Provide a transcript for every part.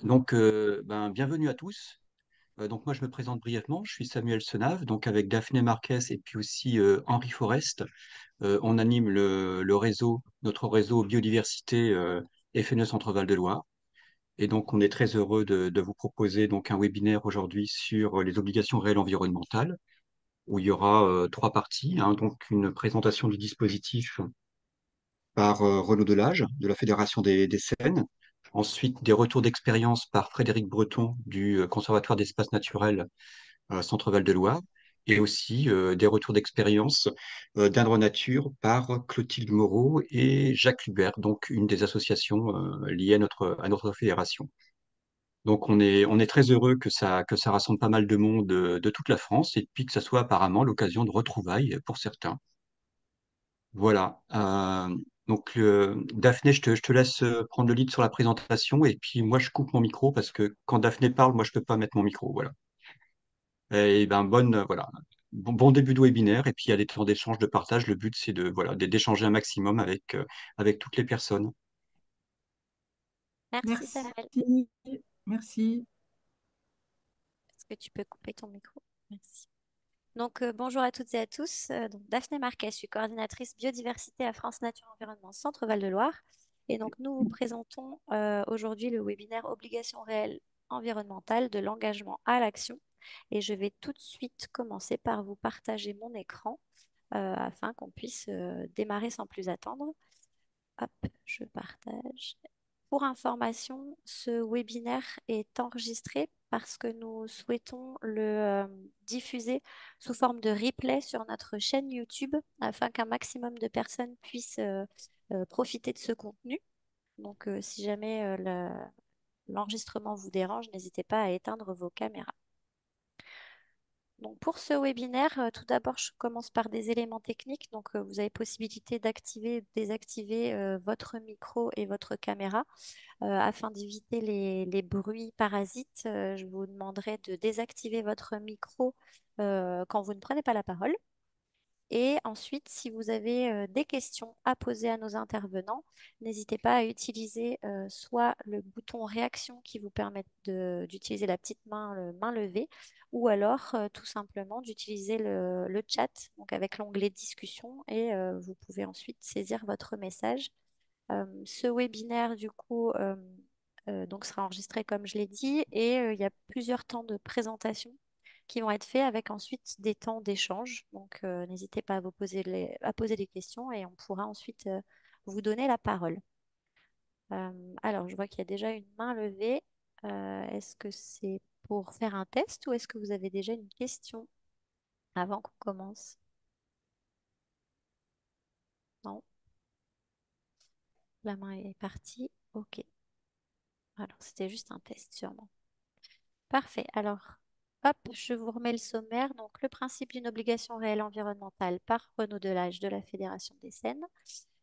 Donc, bienvenue à tous. Donc, moi, je me présente brièvement. Je suis Samuel Senave, donc avec Daphné Marquez et puis aussi Henri Forest. On anime le réseau, notre réseau biodiversité FNE Centre-Val de Loire. Et donc, on est très heureux de vous proposer donc un webinaire aujourd'hui sur les obligations réelles environnementales, où il y aura trois parties, hein. Donc, une présentation du dispositif par Renaud Delage de la Fédération des Cènes. Ensuite, des retours d'expérience par Frédéric Breton du Conservatoire d'espaces naturels Centre-Val de Loire. Et aussi des retours d'expérience d'Indre Nature par Clotilde Moreau et Jacques Hubert, donc une des associations liées à notre fédération. Donc on est très heureux que ça rassemble pas mal de monde de toute la France et puis que ça soit apparemment l'occasion de retrouvailles pour certains. Voilà. Daphné, je te laisse prendre le lead sur la présentation et puis moi, je coupe mon micro parce que quand Daphné parle, moi, je peux pas mettre mon micro. Voilà. Et ben, voilà. Bon début de webinaire et puis il y a des temps d'échange, de partage. Le but, c'est d'échanger un maximum avec toutes les personnes. Merci Merci, Samuel. merci. Est-ce que tu peux couper ton micro? Merci. Donc, bonjour à toutes et à tous. Donc, Daphné Marquez, je suis coordinatrice biodiversité à France Nature Environnement Centre Val-de-Loire. Et donc, nous vous présentons aujourd'hui le webinaire Obligations réelles environnementales de l'engagement à l'action. Et je vais tout de suite commencer par vous partager mon écran afin qu'on puisse démarrer sans plus attendre. Hop, je partage. Pour information, ce webinaire est enregistré parce que nous souhaitons le diffuser sous forme de replay sur notre chaîne YouTube afin qu'un maximum de personnes puissent profiter de ce contenu. Donc, si jamais l'enregistrement vous dérange, n'hésitez pas à éteindre vos caméras. Donc pour ce webinaire, tout d'abord, je commence par des éléments techniques. Donc, vous avez possibilité d'activer ou désactiver votre micro et votre caméra. Afin d'éviter les bruits parasites, je vous demanderai de désactiver votre micro quand vous ne prenez pas la parole. Et ensuite, si vous avez des questions à poser à nos intervenants, n'hésitez pas à utiliser soit le bouton réaction qui vous permet d'utiliser la petite main, main levée, ou alors tout simplement d'utiliser le chat, donc avec l'onglet discussion, et vous pouvez ensuite saisir votre message. Ce webinaire, du coup, donc sera enregistré comme je l'ai dit, et il y a plusieurs temps de présentation qui vont être faits avec ensuite des temps d'échange. Donc, n'hésitez pas à à poser des questions et on pourra ensuite vous donner la parole. Alors, je vois qu'il y a déjà une main levée. Est-ce que c'est pour faire un test ou est-ce que vous avez déjà une question avant qu'on commence? Non, la main est partie. OK. Alors, c'était juste un test sûrement. Parfait. Alors, hop, je vous remets le sommaire. Donc, le principe d'une obligation réelle environnementale par Renaud Delage de la Fédération des Cènes.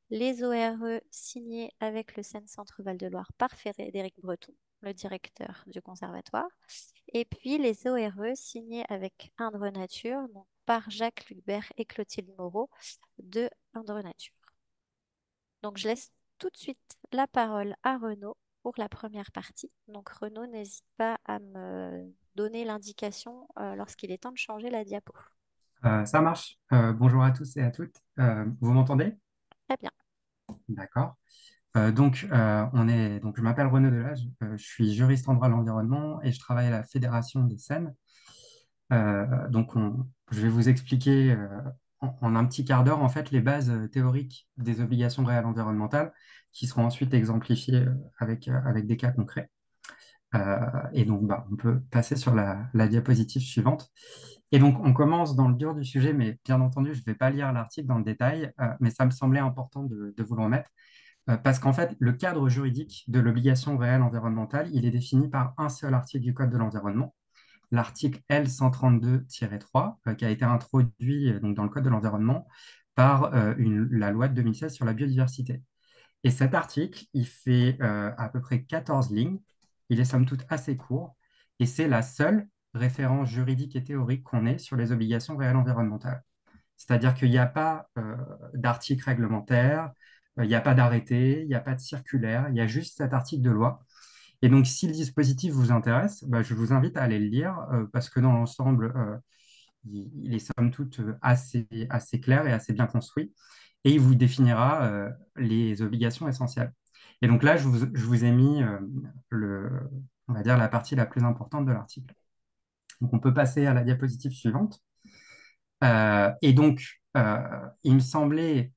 Les ORE signés avec le Seine Centre Val-de-Loire par Frédéric Breton, le directeur du conservatoire. Et puis les ORE signés avec Indre Nature, donc par Jacques Lucbert et Clotilde Moreau de Indre Nature. Donc, je laisse tout de suite la parole à Renaud pour la première partie. Donc, Renaud, n'hésite pas à me donner l'indication lorsqu'il est temps de changer la diapo. Ça marche. Bonjour à tous et à toutes. Vous m'entendez? Très bien. D'accord. Donc, je m'appelle Renaud Delage, je suis juriste en droit de l'environnement et je travaille à la Fédération des Cènes. Je vais vous expliquer en un petit quart d'heure en fait les bases théoriques des obligations réelles environnementales qui seront ensuite exemplifiées avec des cas concrets. On peut passer sur la diapositive suivante. Et donc, on commence dans le dur du sujet, mais bien entendu, je ne vais pas lire l'article dans le détail, mais ça me semblait important de vous le remettre, parce qu'en fait, le cadre juridique de l'obligation réelle environnementale, il est défini par un seul article du Code de l'environnement, l'article L132-3, qui a été introduit donc, dans le Code de l'environnement par la loi de 2016 sur la biodiversité. Et cet article, il fait à peu près 14 lignes. Il est somme toute assez court. Et c'est la seule référence juridique et théorique qu'on ait sur les obligations réelles environnementales. C'est-à-dire qu'il n'y a pas d'article réglementaire, Il n'y a pas d'arrêté, il n'y a pas de circulaire, il y a juste cet article de loi. Et donc, si le dispositif vous intéresse, bah, je vous invite à aller le lire parce que dans l'ensemble, il est somme toute assez clair et assez bien construit. Et il vous définira les obligations essentielles. Et donc là, je vous ai mis on va dire la partie la plus importante de l'article. Donc, on peut passer à la diapositive suivante. Et donc, il me semblait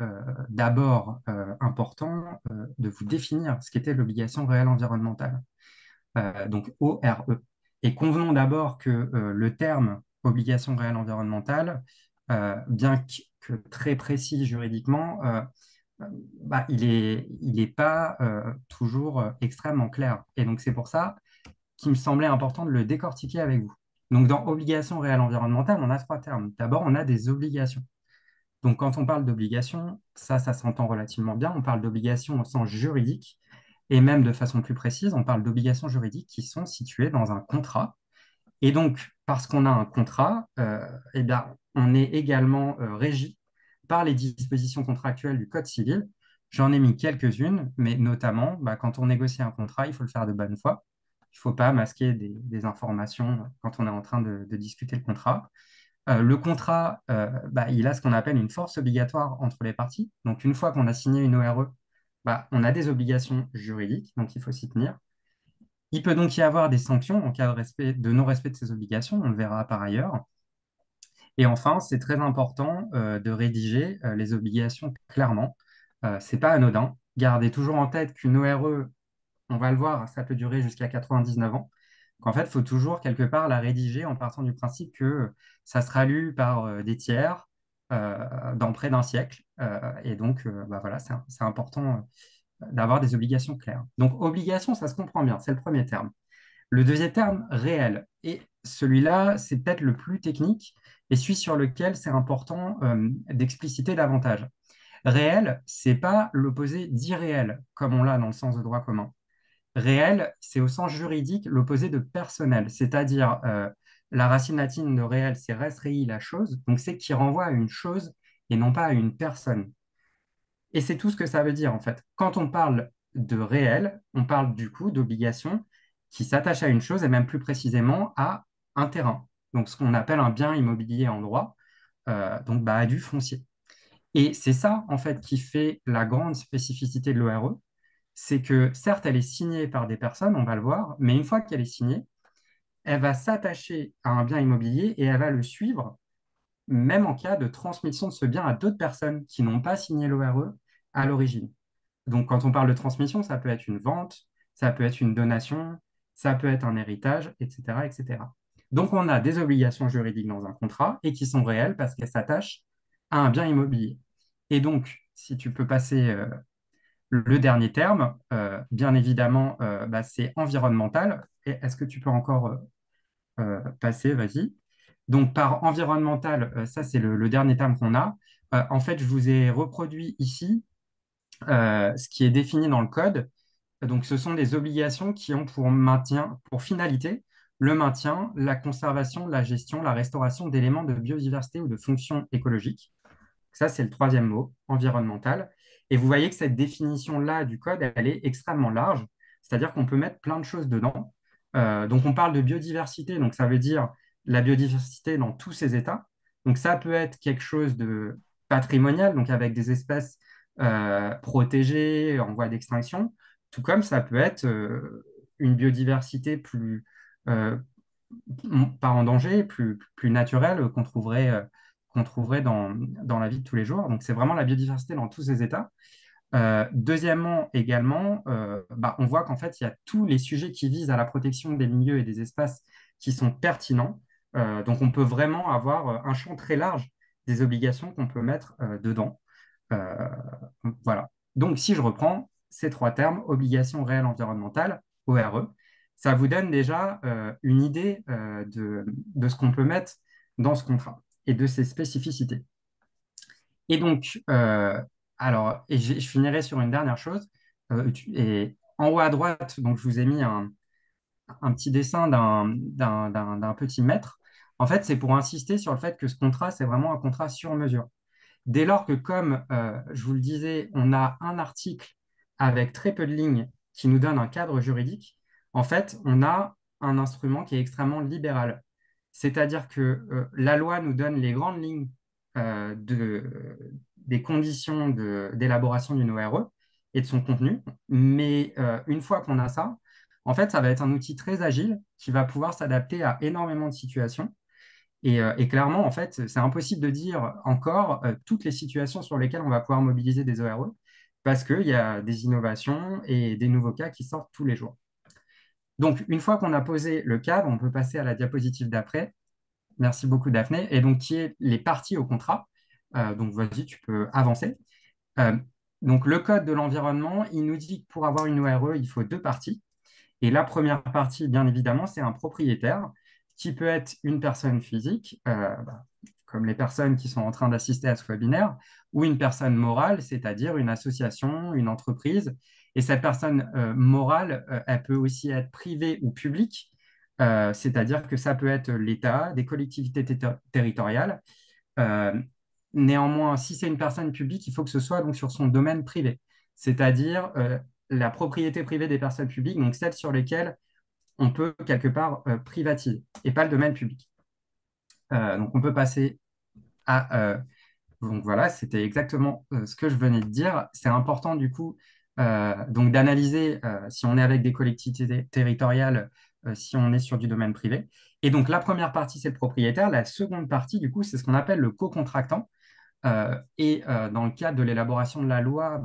d'abord important de vous définir ce qu'était l'obligation réelle environnementale, donc ORE. Et convenons d'abord que le terme obligation réelle environnementale, bien que très précis juridiquement, bah, il est pas toujours extrêmement clair. Et donc, c'est pour ça qu'il me semblait important de le décortiquer avec vous. Donc, dans obligation réelle environnementale, on a trois termes. D'abord, on a des obligations. Donc, quand on parle d'obligation, ça s'entend relativement bien. On parle d'obligations au sens juridique et même de façon plus précise, on parle d'obligations juridiques qui sont situées dans un contrat. Et donc, parce qu'on a un contrat, eh bien, on est également régi par les dispositions contractuelles du Code civil. J'en ai mis quelques-unes, mais notamment, bah, quand on négocie un contrat, il faut le faire de bonne foi. Il ne faut pas masquer des informations quand on est en train de discuter le contrat. Le contrat, bah, il a ce qu'on appelle une force obligatoire entre les parties. Donc, une fois qu'on a signé une ORE, bah, on a des obligations juridiques, donc il faut s'y tenir. Il peut donc y avoir des sanctions en cas de non-respect de ces obligations, on le verra par ailleurs. Et enfin, c'est très important de rédiger les obligations clairement. Ce n'est pas anodin. Gardez toujours en tête qu'une ORE, on va le voir, ça peut durer jusqu'à 99 ans. Qu'en fait, il faut toujours quelque part la rédiger en partant du principe que ça sera lu par des tiers dans près d'un siècle. Et donc, bah voilà, c'est important d'avoir des obligations claires. Donc, obligation, ça se comprend bien, c'est le premier terme. Le deuxième terme, réel. Et celui-là, c'est peut-être le plus technique et celui sur lequel c'est important d'expliciter davantage. Réel, c'est pas l'opposé d'irréel, comme on l'a dans le sens de droit commun. Réel, c'est au sens juridique l'opposé de personnel, c'est-à-dire la racine latine de réel, c'est res rei, la chose, donc c'est qui renvoie à une chose et non pas à une personne. Et c'est tout ce que ça veut dire en fait. Quand on parle de réel, on parle du coup d'obligation qui s'attache à une chose et même plus précisément à un terrain. Donc ce qu'on appelle un bien immobilier en droit, donc bah, à du foncier. Et c'est ça en fait qui fait la grande spécificité de l'ORE, c'est que certes elle est signée par des personnes, on va le voir, mais une fois qu'elle est signée, elle va s'attacher à un bien immobilier et elle va le suivre même en cas de transmission de ce bien à d'autres personnes qui n'ont pas signé l'ORE à l'origine. Donc, quand on parle de transmission, ça peut être une vente, ça peut être une donation, ça peut être un héritage, etc., etc. Donc, on a des obligations juridiques dans un contrat et qui sont réelles parce qu'elles s'attachent à un bien immobilier. Et donc, si tu peux passer le dernier terme, bien évidemment, bah, c'est environnemental. Et est-ce que tu peux encore passer, vas-y. Donc, par environnemental, ça, c'est le dernier terme qu'on a. En fait, je vous ai reproduit ici ce qui est défini dans le code. Donc, ce sont des obligations qui ont pour finalité le maintien, la conservation, la gestion, la restauration d'éléments de biodiversité ou de fonctions écologiques. Ça, c'est le troisième mot, environnemental. Et vous voyez que cette définition-là du code, elle est extrêmement large, c'est-à-dire qu'on peut mettre plein de choses dedans. Donc, on parle de biodiversité, donc ça veut dire la biodiversité dans tous ses états. Donc, ça peut être quelque chose de patrimonial, donc avec des espèces protégées en voie d'extinction, tout comme ça peut être une biodiversité plus, euh, pas en danger, plus naturelle qu'on trouverait dans la vie de tous les jours. Donc, c'est vraiment la biodiversité dans tous ses états. Deuxièmement, également, bah, on voit qu'en fait, il y a tous les sujets qui visent à la protection des milieux et des espaces qui sont pertinents. Donc, on peut vraiment avoir un champ très large des obligations qu'on peut mettre dedans. Euh, voilà. Donc, si je reprends ces trois termes, obligation réelle environnementale, ORE, ça vous donne déjà une idée de ce qu'on peut mettre dans ce contrat et de ses spécificités. Et donc, alors, et je finirai sur une dernière chose. Et en haut à droite, donc, je vous ai mis un petit dessin d'un petit mètre. En fait, c'est pour insister sur le fait que ce contrat, c'est vraiment un contrat sur mesure. dès lors que, comme je vous le disais, on a un article avec très peu de lignes qui nous donne un cadre juridique, en fait, on a un instrument qui est extrêmement libéral. C'est-à-dire que la loi nous donne les grandes lignes des conditions d'élaboration d'une ORE et de son contenu, mais une fois qu'on a ça, en fait, ça va être un outil très agile qui va pouvoir s'adapter à énormément de situations. Et clairement, en fait, c'est impossible de dire encore toutes les situations sur lesquelles on va pouvoir mobiliser des ORE parce qu'il y a des innovations et des nouveaux cas qui sortent tous les jours. Donc, une fois qu'on a posé le cadre, on peut passer à la diapositive d'après. Merci beaucoup, Daphné. Et donc, qui est les parties au contrat. Donc, vas-y, tu peux avancer. Euh, donc, le code de l'environnement, il nous dit que pour avoir une ORE, il faut deux parties. Et la première partie, bien évidemment, c'est un propriétaire qui peut être une personne physique, comme les personnes qui sont en train d'assister à ce webinaire, ou une personne morale, c'est-à-dire une association, une entreprise. Et cette personne morale, elle peut aussi être privée ou publique, c'est-à-dire que ça peut être l'État, des collectivités territoriales. Euh, Néanmoins, si c'est une personne publique, il faut que ce soit donc sur son domaine privé, c'est-à-dire la propriété privée des personnes publiques, donc celles sur lesquelles on peut quelque part privatiser, et pas le domaine public. Donc on peut passer à... donc voilà, c'était exactement ce que je venais de dire. C'est important du coup donc d'analyser si on est avec des collectivités territoriales, si on est sur du domaine privé. Et donc la première partie, c'est le propriétaire. La seconde partie, du coup, c'est ce qu'on appelle le co-contractant. Dans le cadre de l'élaboration de la loi,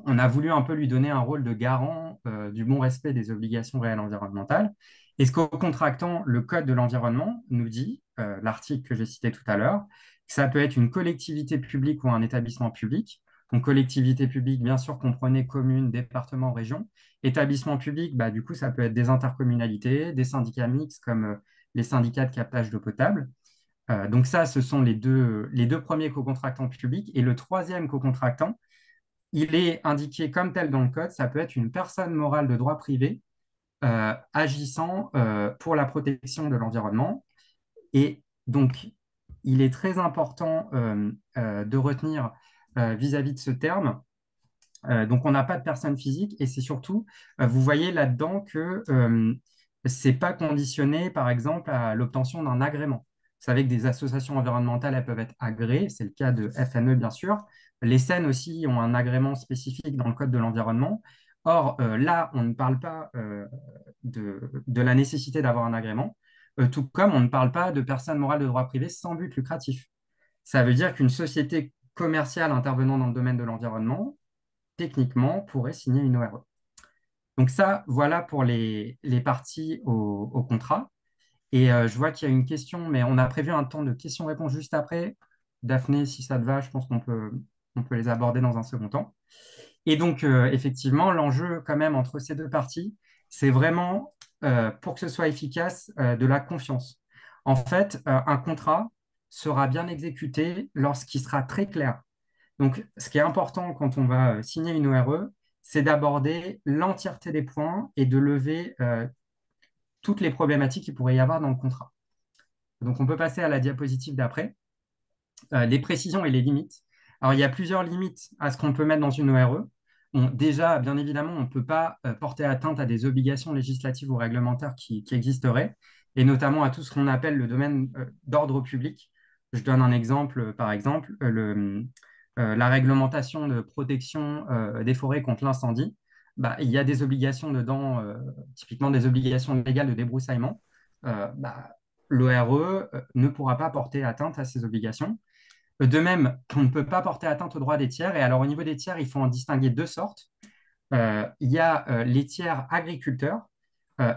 on a voulu un peu lui donner un rôle de garant du bon respect des obligations réelles environnementales. Et ce co-contractant, le Code de l'environnement nous dit, l'article que j'ai cité tout à l'heure, que ça peut être une collectivité publique ou un établissement public. Donc, collectivité publique, bien sûr, comprenez communes, départements, régions. Établissement public, du coup, ça peut être des intercommunalités, des syndicats mixtes comme les syndicats de captage d'eau potable. Donc ça, ce sont les deux premiers co-contractants publics. Et le troisième co-contractant, il est indiqué comme tel dans le code, ça peut être une personne morale de droit privé agissant pour la protection de l'environnement. Et donc, il est très important de retenir vis-à-vis de ce terme. Donc, on n'a pas de personne physique et c'est surtout, vous voyez là-dedans que c'est pas conditionné, par exemple, à l'obtention d'un agrément. Vous savez que des associations environnementales, elles peuvent être agréées, c'est le cas de FNE, bien sûr. Les SEN aussi ont un agrément spécifique dans le Code de l'environnement. Or, là, on ne parle pas de la nécessité d'avoir un agrément, tout comme on ne parle pas de personnes morales de droit privé sans but lucratif. Ça veut dire qu'une société commerciale intervenant dans le domaine de l'environnement, techniquement, pourrait signer une ORE. Donc ça, voilà pour les parties au contrat. Et je vois qu'il y a une question, mais on a prévu un temps de questions-réponses juste après. Daphné, si ça te va, je pense on peut les aborder dans un second temps. Et donc, effectivement, l'enjeu quand même entre ces deux parties, c'est vraiment, pour que ce soit efficace, de la confiance. En fait, un contrat sera bien exécuté lorsqu'il sera très clair. Donc, ce qui est important quand on va signer une ORE, c'est d'aborder l'entièreté des points et de lever toutes les problématiques qu'il pourrait y avoir dans le contrat. Donc, on peut passer à la diapositive d'après. Les précisions et les limites. Alors, il y a plusieurs limites à ce qu'on peut mettre dans une ORE. Bon, déjà, bien évidemment, on ne peut pas porter atteinte à des obligations législatives ou réglementaires qui existeraient, et notamment à tout ce qu'on appelle le domaine d'ordre public. Je donne un exemple, par exemple, la réglementation de protection des forêts contre l'incendie. Il y a des obligations dedans, typiquement des obligations légales de débroussaillement. L'ORE ne pourra pas porter atteinte à ces obligations. De même, on ne peut pas porter atteinte aux droits des tiers. Et alors, au niveau des tiers, il faut en distinguer deux sortes. Il y a les tiers agriculteurs.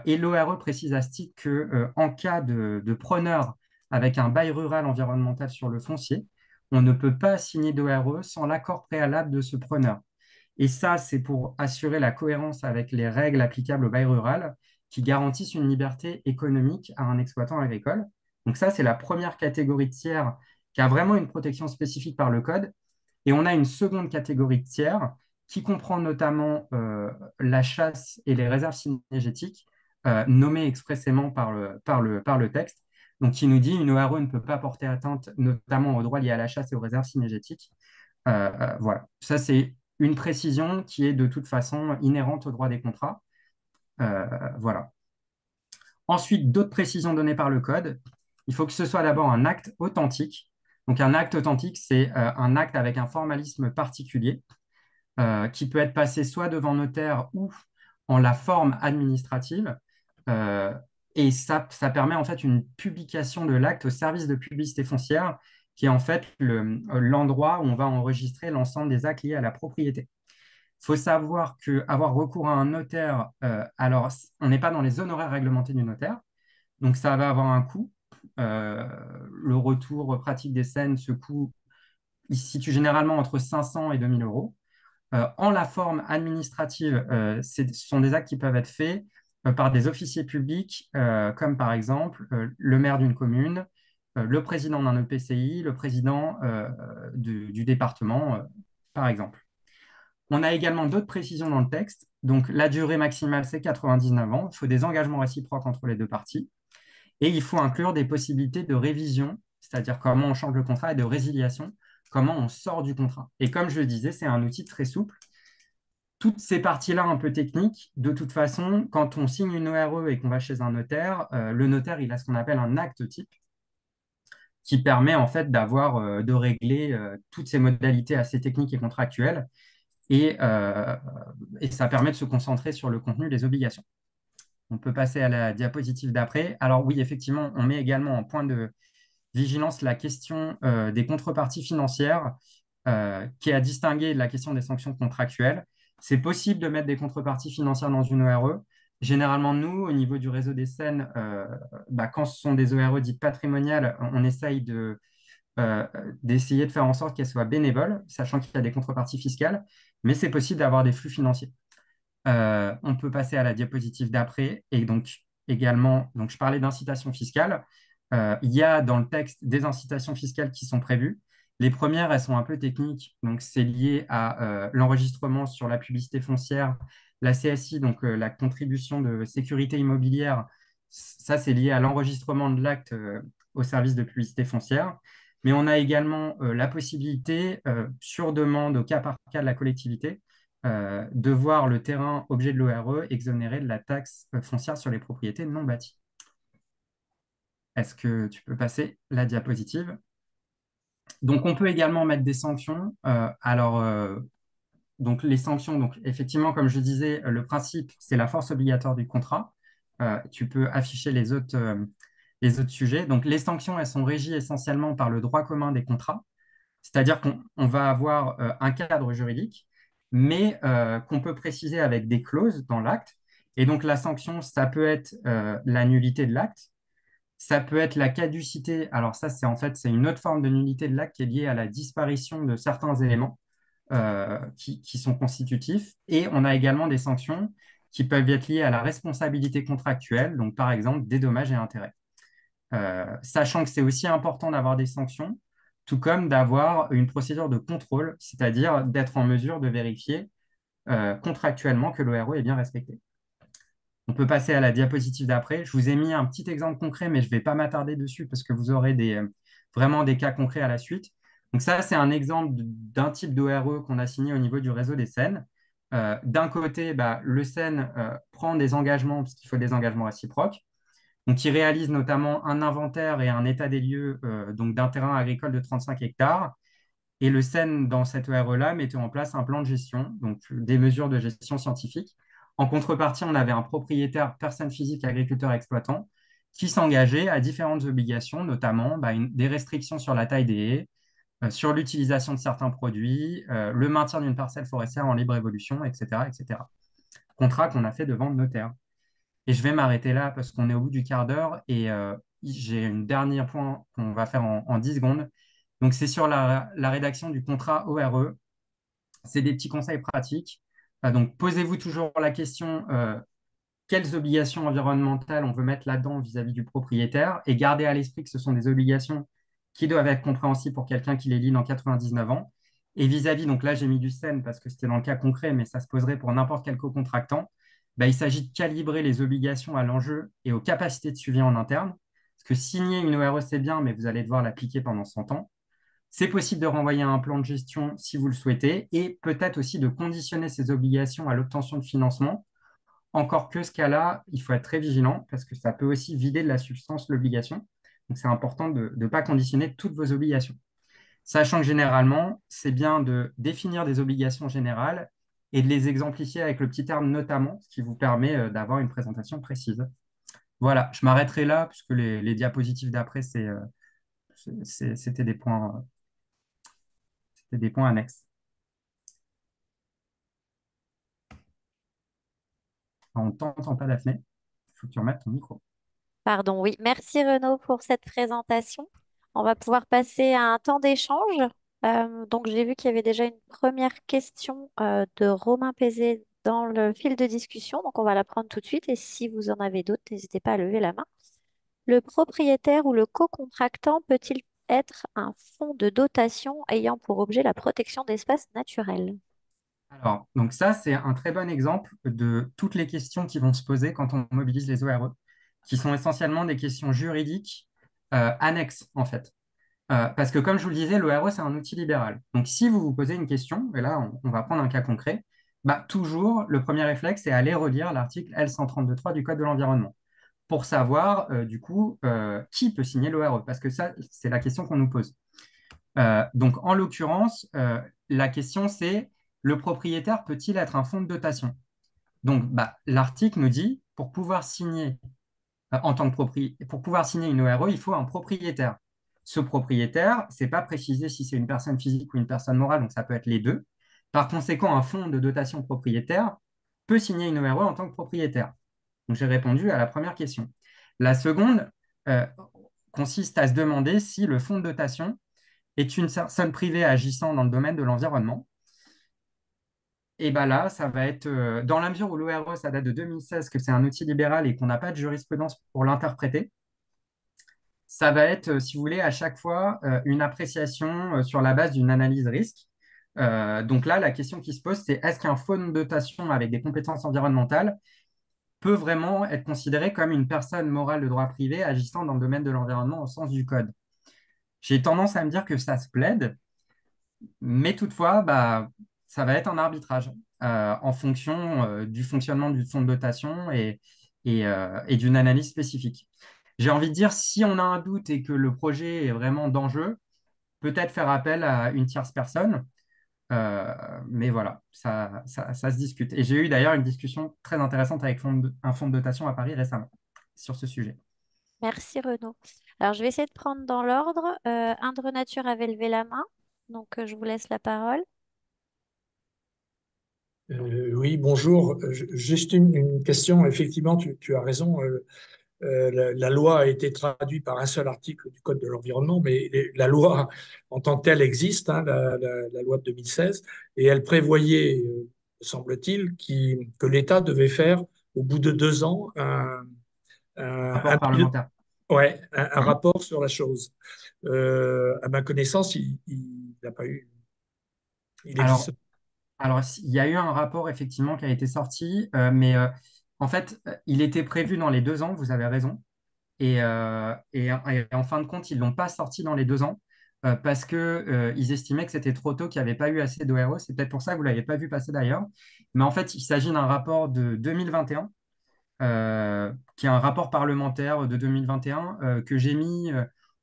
Et l'ORE précise à ce titre qu'en cas de preneur avec un bail rural environnemental sur le foncier, on ne peut pas signer d'ORE sans l'accord préalable de ce preneur. Et ça, c'est pour assurer la cohérence avec les règles applicables au bail rural qui garantissent une liberté économique à un exploitant agricole. Donc ça, c'est la première catégorie de tiers qui a vraiment une protection spécifique par le code. Et on a une seconde catégorie de tiers qui comprend notamment la chasse et les réserves cynégétiques nommées expressément par le texte. donc qui nous dit une ORE ne peut pas porter atteinte notamment aux droits liés à la chasse et aux réserves cynégétiques. Voilà, ça c'est une précision qui est de toute façon inhérente au droit des contrats. Voilà. Ensuite, d'autres précisions données par le code. Il faut que ce soit d'abord un acte authentique. Donc un acte authentique, c'est un acte avec un formalisme particulier qui peut être passé soit devant notaire ou en la forme administrative. Euh, et ça permet en fait une publication de l'acte au service de publicité foncière, qui est en fait l'endroit où on va enregistrer l'ensemble des actes liés à la propriété. Il faut savoir qu'avoir recours à un notaire, alors on n'est pas dans les honoraires réglementés du notaire, donc ça va avoir un coût. Le retour pratique des scènes, ce coût, il se situe généralement entre 500 et 2000 euros. En la forme administrative, ce sont des actes qui peuvent être faits par des officiers publics, comme par exemple le maire d'une commune, le président d'un EPCI, le président du département, par exemple. On a également d'autres précisions dans le texte. Donc, la durée maximale, c'est 99 ans. Il faut des engagements réciproques entre les deux parties. Et il faut inclure des possibilités de révision, c'est-à-dire comment on change le contrat, et de résiliation, comment on sort du contrat. Et comme je le disais, c'est un outil très souple. Toutes ces parties-là un peu techniques, de toute façon, quand on signe une ORE et qu'on va chez un notaire, le notaire, il a ce qu'on appelle un acte type qui permet en fait de régler toutes ces modalités assez techniques et contractuelles et ça permet de se concentrer sur le contenu des obligations. On peut passer à la diapositive d'après. Alors oui, effectivement, on met également en point de vigilance la question des contreparties financières, qui est à distinguer de la question des sanctions contractuelles. C'est possible de mettre des contreparties financières dans une ORE. Généralement, nous, au niveau du réseau des scènes, quand ce sont des ORE dites patrimoniales, on essaye d'essayer de faire en sorte qu'elles soient bénévoles, sachant qu'il y a des contreparties fiscales, mais c'est possible d'avoir des flux financiers. On peut passer à la diapositive d'après. Et donc, également, donc je parlais d'incitation fiscale. Il y a dans le texte des incitations fiscales qui sont prévues. Les premières, elles sont un peu techniques. Donc, c'est lié à l'enregistrement sur la publicité foncière, la CSI, donc la contribution de sécurité immobilière. Ça, c'est lié à l'enregistrement de l'acte au service de publicité foncière. Mais on a également la possibilité, sur demande au cas par cas de la collectivité, de voir le terrain objet de l'ORE exonéré de la taxe foncière sur les propriétés non bâties. Est-ce que tu peux passer la diapositive? Donc, on peut également mettre des sanctions. Donc les sanctions, donc effectivement, comme je disais, le principe, c'est la force obligatoire du contrat. Tu peux afficher les autres sujets. Donc, les sanctions, elles sont régies essentiellement par le droit commun des contrats. C'est-à-dire qu'on va avoir un cadre juridique, mais qu'on peut préciser avec des clauses dans l'acte. Et donc, la sanction, ça peut être la nullité de l'acte, ça peut être la caducité. Alors ça, c'est une autre forme de nullité de l'acte qui est liée à la disparition de certains éléments qui sont constitutifs. Et on a également des sanctions qui peuvent être liées à la responsabilité contractuelle, donc par exemple des dommages et intérêts. Sachant que c'est aussi important d'avoir des sanctions, tout comme d'avoir une procédure de contrôle, c'est-à-dire d'être en mesure de vérifier contractuellement que l'ORE est bien respecté. On peut passer à la diapositive d'après. Je vous ai mis un petit exemple concret, mais je ne vais pas m'attarder dessus parce que vous aurez vraiment des cas concrets à la suite. Donc ça, c'est un exemple d'un type d'ORE qu'on a signé au niveau du réseau des scènes. D'un côté, le SEN prend des engagements, parce qu'il faut des engagements réciproques. Donc, il réalise notamment un inventaire et un état des lieux donc d'un terrain agricole de 35 hectares. Et le SEN, dans cette ORE-là, mettait en place un plan de gestion, donc des mesures de gestion scientifique. En contrepartie, on avait un propriétaire, personne physique, agriculteur, exploitant, qui s'engageait à différentes obligations, notamment des restrictions sur la taille des haies, sur l'utilisation de certains produits, le maintien d'une parcelle forestière en libre évolution, etc., etc. Contrat qu'on a fait devant le notaire. Et je vais m'arrêter là parce qu'on est au bout du quart d'heure et j'ai un dernier point qu'on va faire en 10 secondes. Donc, c'est sur la rédaction du contrat ORE. C'est des petits conseils pratiques. Donc, posez-vous toujours la question quelles obligations environnementales on veut mettre là-dedans vis-à-vis du propriétaire et gardez à l'esprit que ce sont des obligations qui doivent être compréhensibles pour quelqu'un qui les lit dans 99 ans. Et vis-à-vis, donc là, j'ai mis du SEN parce que c'était dans le cas concret, mais ça se poserait pour n'importe quel co-contractant. Il s'agit de calibrer les obligations à l'enjeu et aux capacités de suivi en interne. Parce que signer une ORE, c'est bien, mais vous allez devoir l'appliquer pendant 100 ans. C'est possible de renvoyer un plan de gestion si vous le souhaitez et peut-être aussi de conditionner ces obligations à l'obtention de financement. Encore que ce cas-là, il faut être très vigilant parce que ça peut aussi vider de la substance l'obligation. Donc, c'est important de ne pas conditionner toutes vos obligations. Sachant que généralement, c'est bien de définir des obligations générales et de les exemplifier avec le petit terme notamment, ce qui vous permet d'avoir une présentation précise. Voilà, je m'arrêterai là puisque les diapositives d'après, c'était des points annexes. On ne t'entend pas, Daphné. Il faut que tu remettes ton micro. Pardon, oui. Merci Renaud pour cette présentation. On va pouvoir passer à un temps d'échange. Donc, j'ai vu qu'il y avait déjà une première question de Romain Pézé dans le fil de discussion. Donc, on va la prendre tout de suite. Et si vous en avez d'autres, n'hésitez pas à lever la main. Le propriétaire ou le co-contractant peut-il être un fonds de dotation ayant pour objet la protection d'espaces naturels? Alors, donc ça, c'est un très bon exemple de toutes les questions qui vont se poser quand on mobilise les ORE, qui sont essentiellement des questions juridiques annexes, en fait. Parce que, comme je vous le disais, l'ORE, c'est un outil libéral. Donc, si vous vous posez une question, et là, on va prendre un cas concret, bah, toujours, le premier réflexe, c'est aller relire l'article L132.3 du Code de l'environnement pour savoir, du coup, qui peut signer l'ORE, parce que ça, c'est la question qu'on nous pose. Donc, en l'occurrence, la question, c'est le propriétaire peut-il être un fonds de dotation? Donc, bah, l'article nous dit, pour pouvoir signer en tant que pour pouvoir signer une ORE, il faut un propriétaire. Ce propriétaire, c'est pas précisé si c'est une personne physique ou une personne morale, donc ça peut être les deux. Par conséquent, un fonds de dotation propriétaire peut signer une ORE en tant que propriétaire. Donc, j'ai répondu à la première question. La seconde consiste à se demander si le fonds de dotation est une personne privée agissant dans le domaine de l'environnement. Et bien là, ça va être, dans la mesure où l'ORE, ça date de 2016, que c'est un outil libéral et qu'on n'a pas de jurisprudence pour l'interpréter, ça va être, si vous voulez, à chaque fois une appréciation sur la base d'une analyse risque. Donc là, la question qui se pose, c'est est-ce qu'un fonds de dotation avec des compétences environnementales peut vraiment être considéré comme une personne morale de droit privé agissant dans le domaine de l'environnement au sens du code? J'ai tendance à me dire que ça se plaide, mais toutefois, bah, ça va être un arbitrage en fonction du fonctionnement du fonds de dotation et d'une analyse spécifique. J'ai envie de dire, si on a un doute et que le projet est vraiment d'enjeu, peut-être faire appel à une tierce personne. Mais voilà, ça se discute. Et j'ai eu d'ailleurs une discussion très intéressante avec un fonds de dotation à Paris récemment sur ce sujet. Merci Renaud. Alors, je vais essayer de prendre dans l'ordre. Indre Nature avait levé la main, donc je vous laisse la parole. Oui, bonjour. Juste une question. Effectivement, tu as raison. La loi a été traduite par un seul article du Code de l'environnement, mais la loi en tant que telle existe, hein, la loi de 2016, et elle prévoyait, semble-t-il, que l'État devait faire, au bout de 2 ans, Rapport parlementaire. ouais, un rapport sur la chose. À ma connaissance, il n'a pas eu. Il Alors, existe. alors, il y a eu un rapport effectivement qui a été sorti, mais en fait, il était prévu dans les 2 ans, vous avez raison. Et en fin de compte, ils ne l'ont pas sorti dans les 2 ans parce qu'ils estimaient que c'était trop tôt, qu'il n'y avait pas eu assez d'ORE. C'est peut-être pour ça que vous ne l'avez pas vu passer d'ailleurs. Mais en fait, il s'agit d'un rapport de 2021, qui est un rapport parlementaire de 2021 que j'ai mis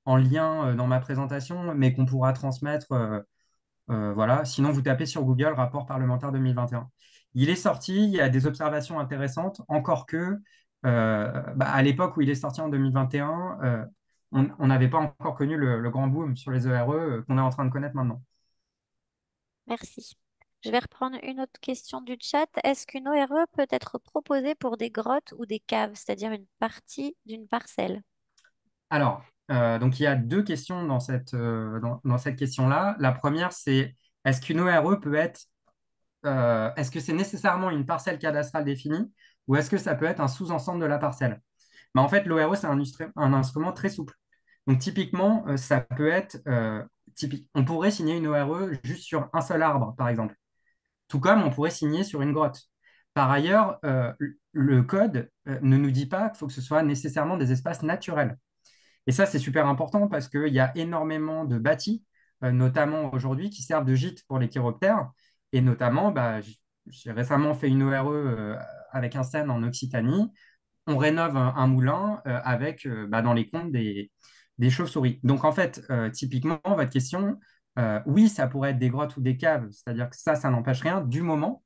en lien dans ma présentation, mais qu'on pourra transmettre. Voilà. Sinon, vous tapez sur Google rapport parlementaire 2021. Il est sorti, il y a des observations intéressantes, encore que bah, à l'époque où il est sorti en 2021, on n'avait pas encore connu le grand boom sur les ERE qu'on est en train de connaître maintenant. Merci. Je vais reprendre une autre question du chat. Est-ce qu'une ORE peut être proposée pour des grottes ou des caves, c'est-à-dire une partie d'une parcelle? Alors, donc il y a deux questions dans cette question-là. La première, c'est est-ce qu'une ORE peut être, est-ce que c'est nécessairement une parcelle cadastrale définie ou est-ce que ça peut être un sous-ensemble de la parcelle? Mais en fait, l'ORE, c'est un instrument très souple. Donc, typiquement, ça peut être, on pourrait signer une ORE juste sur un seul arbre, par exemple, tout comme on pourrait signer sur une grotte. Par ailleurs, le code ne nous dit pas qu'il faut que ce soit nécessairement des espaces naturels. Et ça, c'est super important parce qu'il y a énormément de bâtis, notamment aujourd'hui, qui servent de gîte pour les chiroptères. Et notamment, bah, j'ai récemment fait une ORE avec un SEN en Occitanie. On rénove un moulin avec bah, dans les comptes des chauves-souris. Donc en fait, typiquement, votre question, oui, ça pourrait être des grottes ou des caves, c'est-à-dire que ça n'empêche rien du moment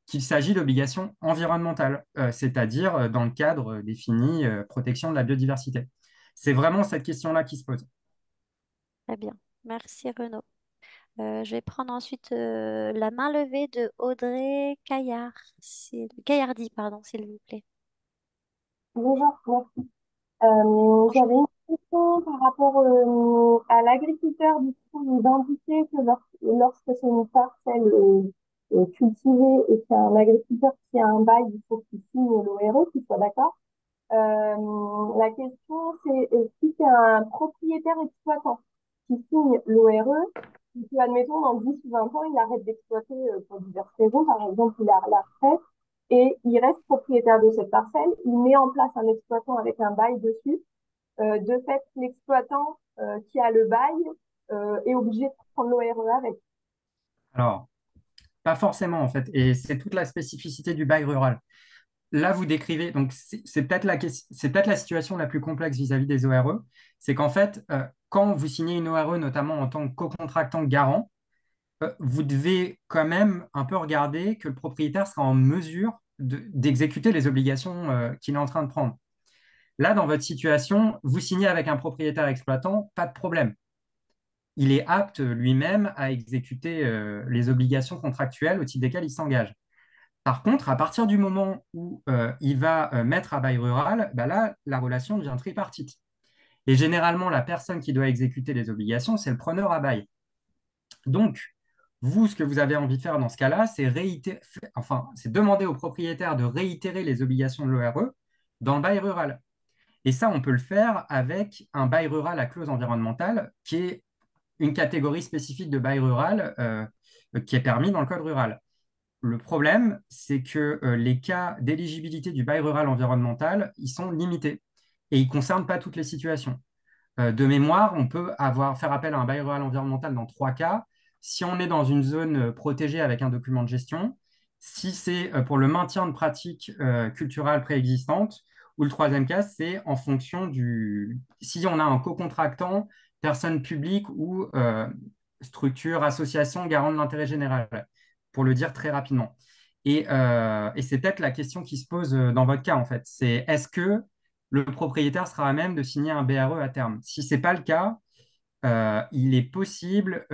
qu'il s'agit d'obligations environnementales, c'est-à-dire dans le cadre défini protection de la biodiversité. C'est vraiment cette question-là qui se pose. Très bien. Merci Renaud. Je vais prendre ensuite la main levée de Audrey Caillard, Caillardi, pardon, s'il vous plaît. Bonjour, merci. J'avais une question par rapport à l'agriculteur. Du coup, vous indiquez que lorsque c'est une parcelle cultivée et qu'il y a un agriculteur qui a un bail, il faut qu'il signe l'ORE, qu'il soit d'accord. La question, c'est si c'est un propriétaire exploitant qui signe l'ORE, et que, admettons, dans 10 ou 20 ans, il arrête d'exploiter pour diverses raisons, par exemple, il a la retraite, et il reste propriétaire de cette parcelle, il met en place un exploitant avec un bail dessus. De fait, l'exploitant qui a le bail est obligé de prendre l'ORE avec. Alors, pas forcément en fait, et c'est toute la spécificité du bail rural. Là, vous décrivez, donc c'est peut-être c'est peut-être la situation la plus complexe vis-à-vis des ORE, c'est qu'en fait, quand vous signez une ORE, notamment en tant que co-contractant garant, vous devez quand même un peu regarder que le propriétaire sera en mesure d'exécuter les obligations qu'il est en train de prendre. Là, dans votre situation, vous signez avec un propriétaire exploitant, pas de problème. Il est apte lui-même à exécuter les obligations contractuelles au titre desquelles il s'engage. Par contre, à partir du moment où il va mettre à bail rural, bah là, la relation devient tripartite. Et généralement, la personne qui doit exécuter les obligations, c'est le preneur à bail. Donc, vous, ce que vous avez envie de faire dans ce cas-là, c'est demander au propriétaire de réitérer les obligations de l'ORE dans le bail rural. Et ça, on peut le faire avec un bail rural à clause environnementale, qui est une catégorie spécifique de bail rural qui est permis dans le code rural. Le problème, c'est que les cas d'éligibilité du bail rural environnemental, ils sont limités et ils ne concernent pas toutes les situations. De mémoire, on peut faire appel à un bail rural environnemental dans 3 cas. Si on est dans une zone protégée avec un document de gestion, si c'est pour le maintien de pratiques culturelles préexistantes, ou le troisième cas, c'est en fonction si on a un co-contractant, personne publique ou structure, association garant de l'intérêt général, pour le dire très rapidement. Et c'est peut-être la question qui se pose dans votre cas, en fait. C'est est-ce que le propriétaire sera à même de signer un BRE à terme? Si ce n'est pas le cas, il est possible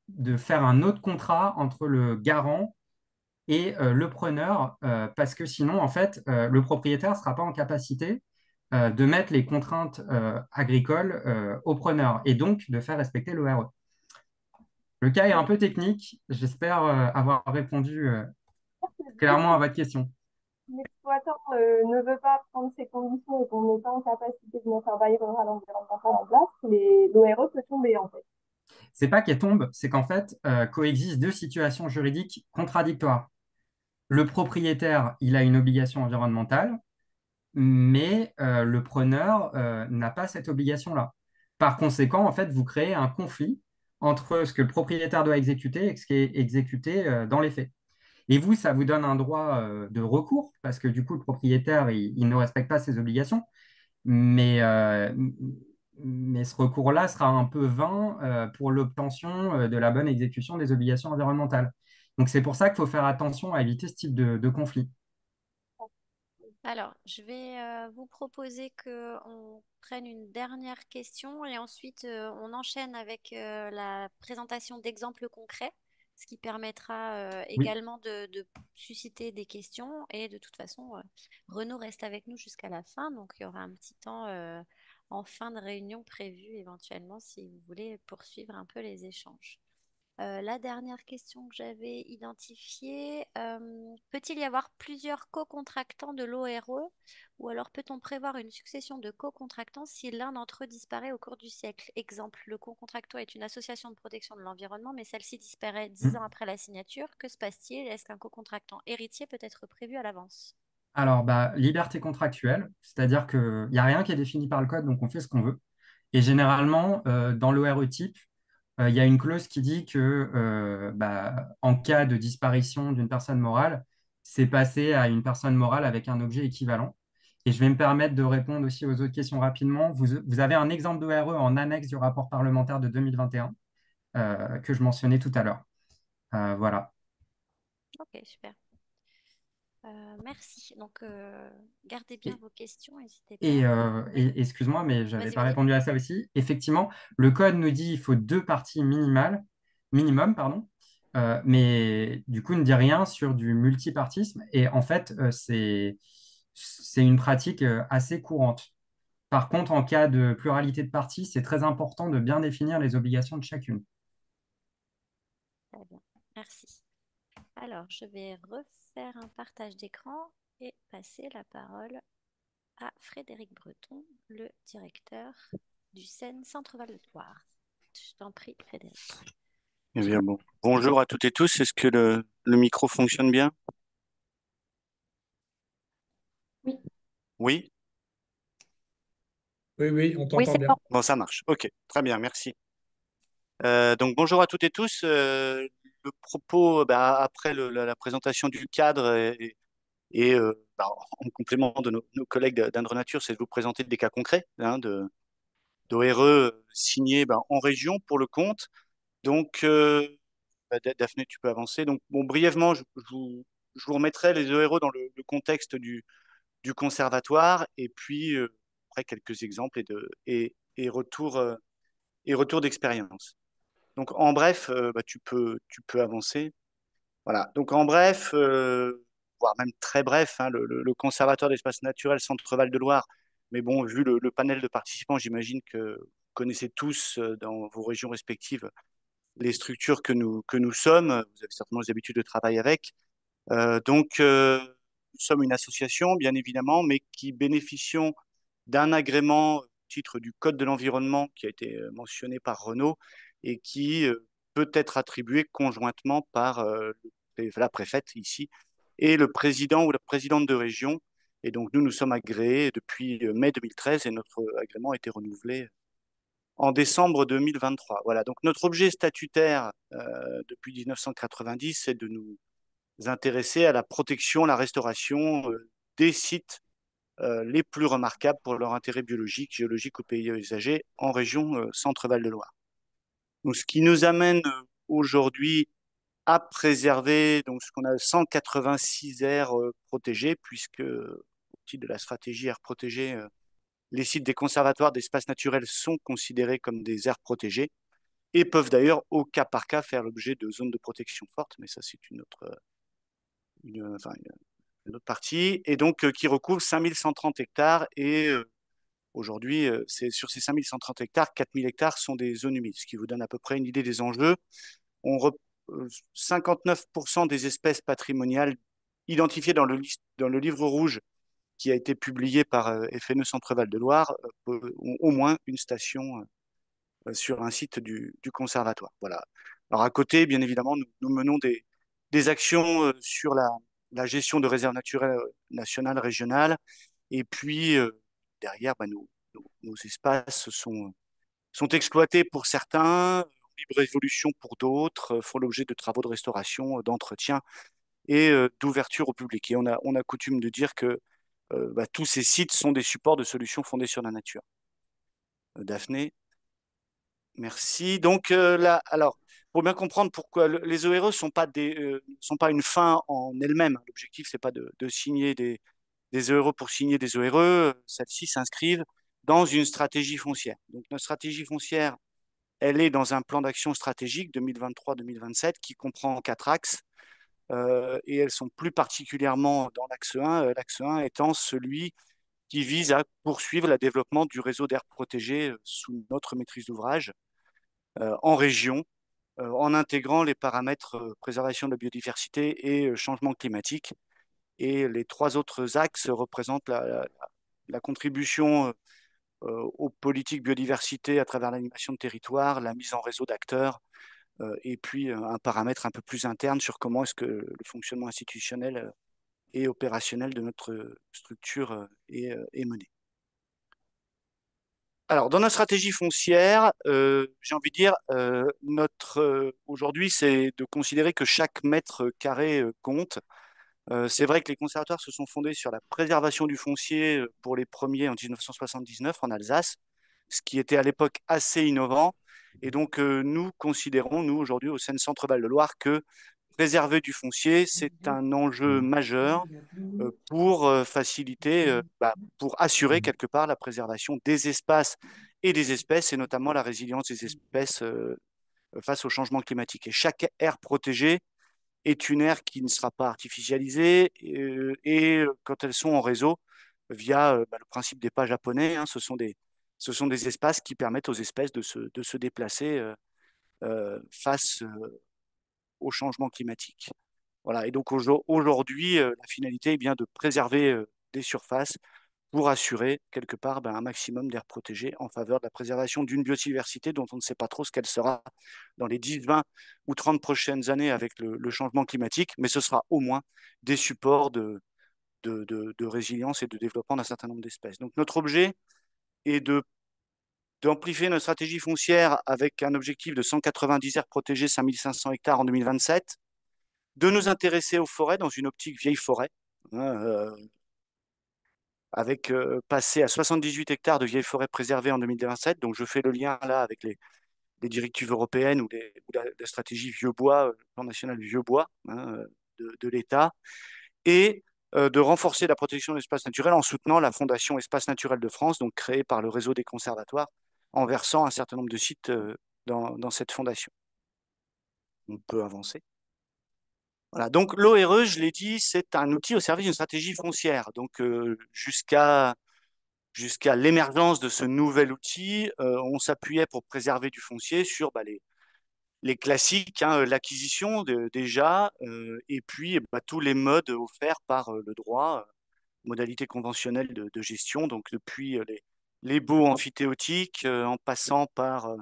de faire un autre contrat entre le garant et le preneur, parce que sinon, en fait, le propriétaire ne sera pas en capacité de mettre les contraintes agricoles au preneur et donc de faire respecter l'ORE. Le cas est un peu technique. J'espère avoir répondu clairement à votre question. Si l'exploitant ne veut pas prendre ces conditions et qu'on n'est pas en capacité de mettre un bail rural environnemental en place, l'ORE peut tomber en fait. C'est pas qu'elle tombe, c'est qu'en fait, coexistent deux situations juridiques contradictoires. Le propriétaire, il a une obligation environnementale, mais le preneur n'a pas cette obligation-là. Par conséquent, en fait, vous créez un conflit entre ce que le propriétaire doit exécuter et ce qui est exécuté dans les faits. Et vous, ça vous donne un droit de recours, parce que du coup, le propriétaire, il ne respecte pas ses obligations, mais, euh, mais ce recours-là sera un peu vain pour l'obtention de la bonne exécution des obligations environnementales. Donc, c'est pour ça qu'il faut faire attention à éviter ce type de conflit. Alors, je vais vous proposer qu'on prenne une dernière question et ensuite on enchaîne avec la présentation d'exemples concrets, ce qui permettra Oui. également de susciter des questions. Et de toute façon, Renaud reste avec nous jusqu'à la fin, donc il y aura un petit temps en fin de réunion prévu éventuellement si vous voulez poursuivre un peu les échanges. La dernière question que j'avais identifiée, peut-il y avoir plusieurs co-contractants de l'ORE ou alors peut-on prévoir une succession de co-contractants si l'un d'entre eux disparaît au cours du siècle? Exemple, le co-contractant est une association de protection de l'environnement, mais celle-ci disparaît 10 ans après la signature. Que se passe-t-il? Est-ce qu'un co-contractant héritier peut être prévu à l'avance? Alors, bah, liberté contractuelle, c'est-à-dire qu'il n'y a rien qui est défini par le code, donc on fait ce qu'on veut. Et généralement, dans l'ORE type, il y a une clause qui dit que bah, en cas de disparition d'une personne morale, c'est passé à une personne morale avec un objet équivalent. Et je vais me permettre de répondre aussi aux autres questions rapidement. Vous avez un exemple d'ORE en annexe du rapport parlementaire de 2021 que je mentionnais tout à l'heure. Voilà. Ok, super. Merci. Donc, gardez bien vos questions, n'hésitez pas. Oui, Excuse-moi, mais je n'avais vas-y, pas vas-y. répondu à ça aussi. Effectivement, le code nous dit qu'il faut deux parties minimum, pardon, mais du coup, ne dit rien sur du multipartisme. Et en fait, c'est une pratique assez courante. Par contre, en cas de pluralité de parties, c'est très important de bien définir les obligations de chacune. Très bien. Merci. Alors, je vais refaire un partage d'écran et passer la parole à Frédéric Breton, le directeur du SEN Centre-Val de Loire. Je t'en prie, Frédéric. Eh bien, bon. Bonjour à toutes et tous. Est-ce que le micro fonctionne bien? Oui. Oui? Oui, oui, on Oui, t'entend c'est bien. bon. Bon, ça marche. OK, très bien, merci. Donc, bonjour à toutes et tous. Le propos, bah, après la présentation du cadre bah, en complément de nos collègues d'Indre Nature, c'est de vous présenter des cas concrets hein, d'ORE signés bah, en région pour le compte. Donc, bah, Daphné, tu peux avancer. Donc, bon, brièvement, je vous remettrai les ORE dans le contexte du conservatoire et puis après quelques exemples et retours d'expérience. Donc en bref, bah, tu peux avancer. Voilà. Donc en bref, voire même très bref, hein, le Conservatoire d'espaces naturels Centre-Val de Loire. Mais bon, vu le panel de participants, j'imagine que vous connaissez tous dans vos régions respectives les structures que nous sommes. Vous avez certainement les habitudes de travail avec. Nous sommes une association, bien évidemment, mais qui bénéficions d'un agrément au titre du Code de l'environnement qui a été mentionné par Renaud et qui peut être attribué conjointement par la préfète ici et le président ou la présidente de région. Et donc, nous sommes agréés depuis mai 2013 et notre agrément a été renouvelé en décembre 2023. Voilà, donc notre objet statutaire depuis 1990, c'est de nous intéresser à la protection, la restauration des sites les plus remarquables pour leur intérêt biologique, géologique ou paysager en région Centre-Val de Loire. Donc, ce qui nous amène aujourd'hui à préserver donc, ce qu'on a 186 aires protégées, puisque au titre de la stratégie aires protégées, les sites des conservatoires d'espaces naturels sont considérés comme des aires protégées et peuvent d'ailleurs au cas par cas faire l'objet de zones de protection fortes, mais ça c'est une autre partie, et donc qui recouvre 5130 hectares. Et aujourd'hui, c'est sur ces 5130 hectares, 4000 hectares sont des zones humides, ce qui vous donne à peu près une idée des enjeux. On rep- 59% des espèces patrimoniales identifiées dans le livre rouge qui a été publié par FNE Centre-Val de Loire ont au moins une station sur un site du conservatoire. Voilà. Alors à côté, bien évidemment, nous menons des actions sur la gestion de réserves naturelles nationales, régionales, et puis derrière, bah, nos espaces sont exploités pour certains, en libre évolution pour d'autres, font l'objet de travaux de restauration, d'entretien et d'ouverture au public. Et on a coutume de dire que bah, tous ces sites sont des supports de solutions fondées sur la nature. Daphné. Merci. Donc là, alors, pour bien comprendre pourquoi les ORE sont pas une fin en elles-mêmes. L'objectif, c'est pas de signer des ORE pour signer des ORE. Celles-ci s'inscrivent dans une stratégie foncière. Donc notre stratégie foncière, elle est dans un plan d'action stratégique 2023-2027 qui comprend 4 axes. Et elles sont plus particulièrement dans l'axe 1, l'axe 1 étant celui qui vise à poursuivre le développement du réseau d'aires protégées sous notre maîtrise d'ouvrage en région, en intégrant les paramètres préservation de la biodiversité et changement climatique. Et les 3 autres axes représentent la contribution aux politiques biodiversité à travers l'animation de territoire, la mise en réseau d'acteurs, et puis un paramètre un peu plus interne sur comment est-ce que le fonctionnement institutionnel et opérationnelle de notre structure est menée. Alors, dans notre stratégie foncière, j'ai envie de dire, aujourd'hui, c'est de considérer que chaque mètre carré compte. C'est vrai que les conservatoires se sont fondés sur la préservation du foncier pour les premiers en 1979 en Alsace, ce qui était à l'époque assez innovant. Et donc, nous considérons, nous, aujourd'hui, au sein Centre-Val de Loire, que préserver du foncier, c'est un enjeu majeur pour faciliter, pour assurer quelque part la préservation des espaces et des espèces, et notamment la résilience des espèces face au changement climatique. Et chaque aire protégée est une aire qui ne sera pas artificialisée, et quand elles sont en réseau, via le principe des pas japonais, hein, ce sont des espaces qui permettent aux espèces de se déplacer face au changement climatique. Voilà. Et donc aujourd'hui, la finalité est bien de préserver des surfaces pour assurer quelque part un maximum d'aires protégées en faveur de la préservation d'une biodiversité dont on ne sait pas trop ce qu'elle sera dans les 10, 20 ou 30 prochaines années avec le changement climatique, mais ce sera au moins des supports de résilience et de développement d'un certain nombre d'espèces. Donc notre objet est d'amplifier notre stratégie foncière avec un objectif de 190 aires protégées, 5500 hectares en 2027, de nous intéresser aux forêts dans une optique vieille forêt, hein, avec passé à 78 hectares de vieilles forêts préservées en 2027. Donc je fais le lien là avec les directives européennes ou la stratégie vieux bois, le plan national vieux bois, hein, de l'État, et de renforcer la protection de l'espace naturel en soutenant la Fondation Espace Naturel de France, donc créée par le réseau des conservatoires, en versant un certain nombre de sites dans cette fondation. On peut avancer. Voilà, donc l'ORE, je l'ai dit, c'est un outil au service d'une stratégie foncière. Donc jusqu'à l'émergence de ce nouvel outil, on s'appuyait pour préserver du foncier sur les classiques, hein, l'acquisition déjà, et puis tous les modes offerts par le droit, modalités conventionnelles de gestion, donc depuis les baux amphithéotiques, en passant par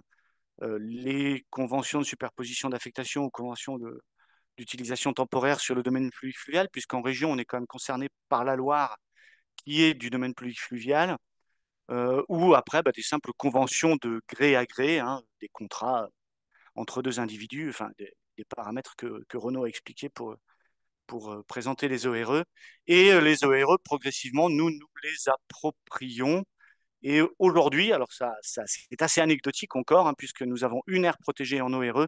les conventions de superposition d'affectation ou conventions d'utilisation temporaire sur le domaine public fluvial, puisqu'en région, on est quand même concerné par la Loire, qui est du domaine public fluvial, ou après des simples conventions de gré à gré, hein, des contrats entre deux individus, enfin des paramètres que Renaud a expliqués pour présenter les ORE. Et les ORE, progressivement, nous les approprions. Et aujourd'hui, alors ça c'est assez anecdotique encore, hein, puisque nous avons une aire protégée en ORE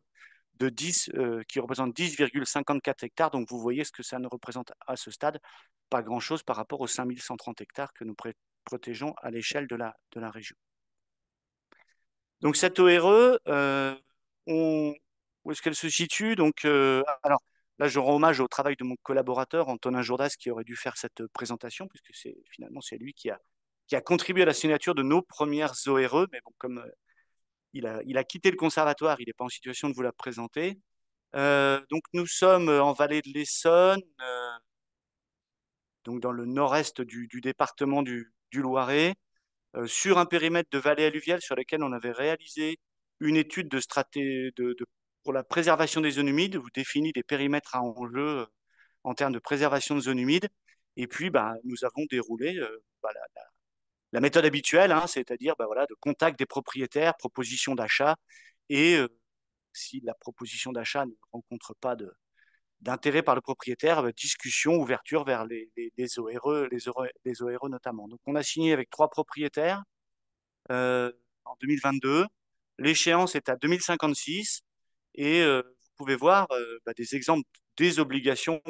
de 10, qui représente 10,54 hectares. Donc vous voyez ce que ça ne représente à ce stade, pas grand-chose par rapport aux 5130 hectares que nous protégeons à l'échelle de la région. Donc cette ORE, où est-ce qu'elle se situe? Donc, alors là, je rends hommage au travail de mon collaborateur Antonin Jourdas qui aurait dû faire cette présentation, puisque finalement c'est lui qui a contribué à la signature de nos premières ORE, mais bon, comme il a quitté le conservatoire, il n'est pas en situation de vous la présenter. Donc nous sommes en vallée de l'Essonne, donc dans le nord-est du département du Loiret, sur un périmètre de vallée alluviale sur lequel on avait réalisé une étude pour la préservation des zones humides, où définit des périmètres à enjeu en termes de préservation de zones humides. Et puis, nous avons déroulé la méthode habituelle, hein, c'est-à-dire de contact des propriétaires, proposition d'achat, et si la proposition d'achat ne rencontre pas d'intérêt par le propriétaire, discussion, ouverture vers les ORE, les ORE notamment. Donc on a signé avec 3 propriétaires en 2022. L'échéance est à 2056 et vous pouvez voir des exemples des obligations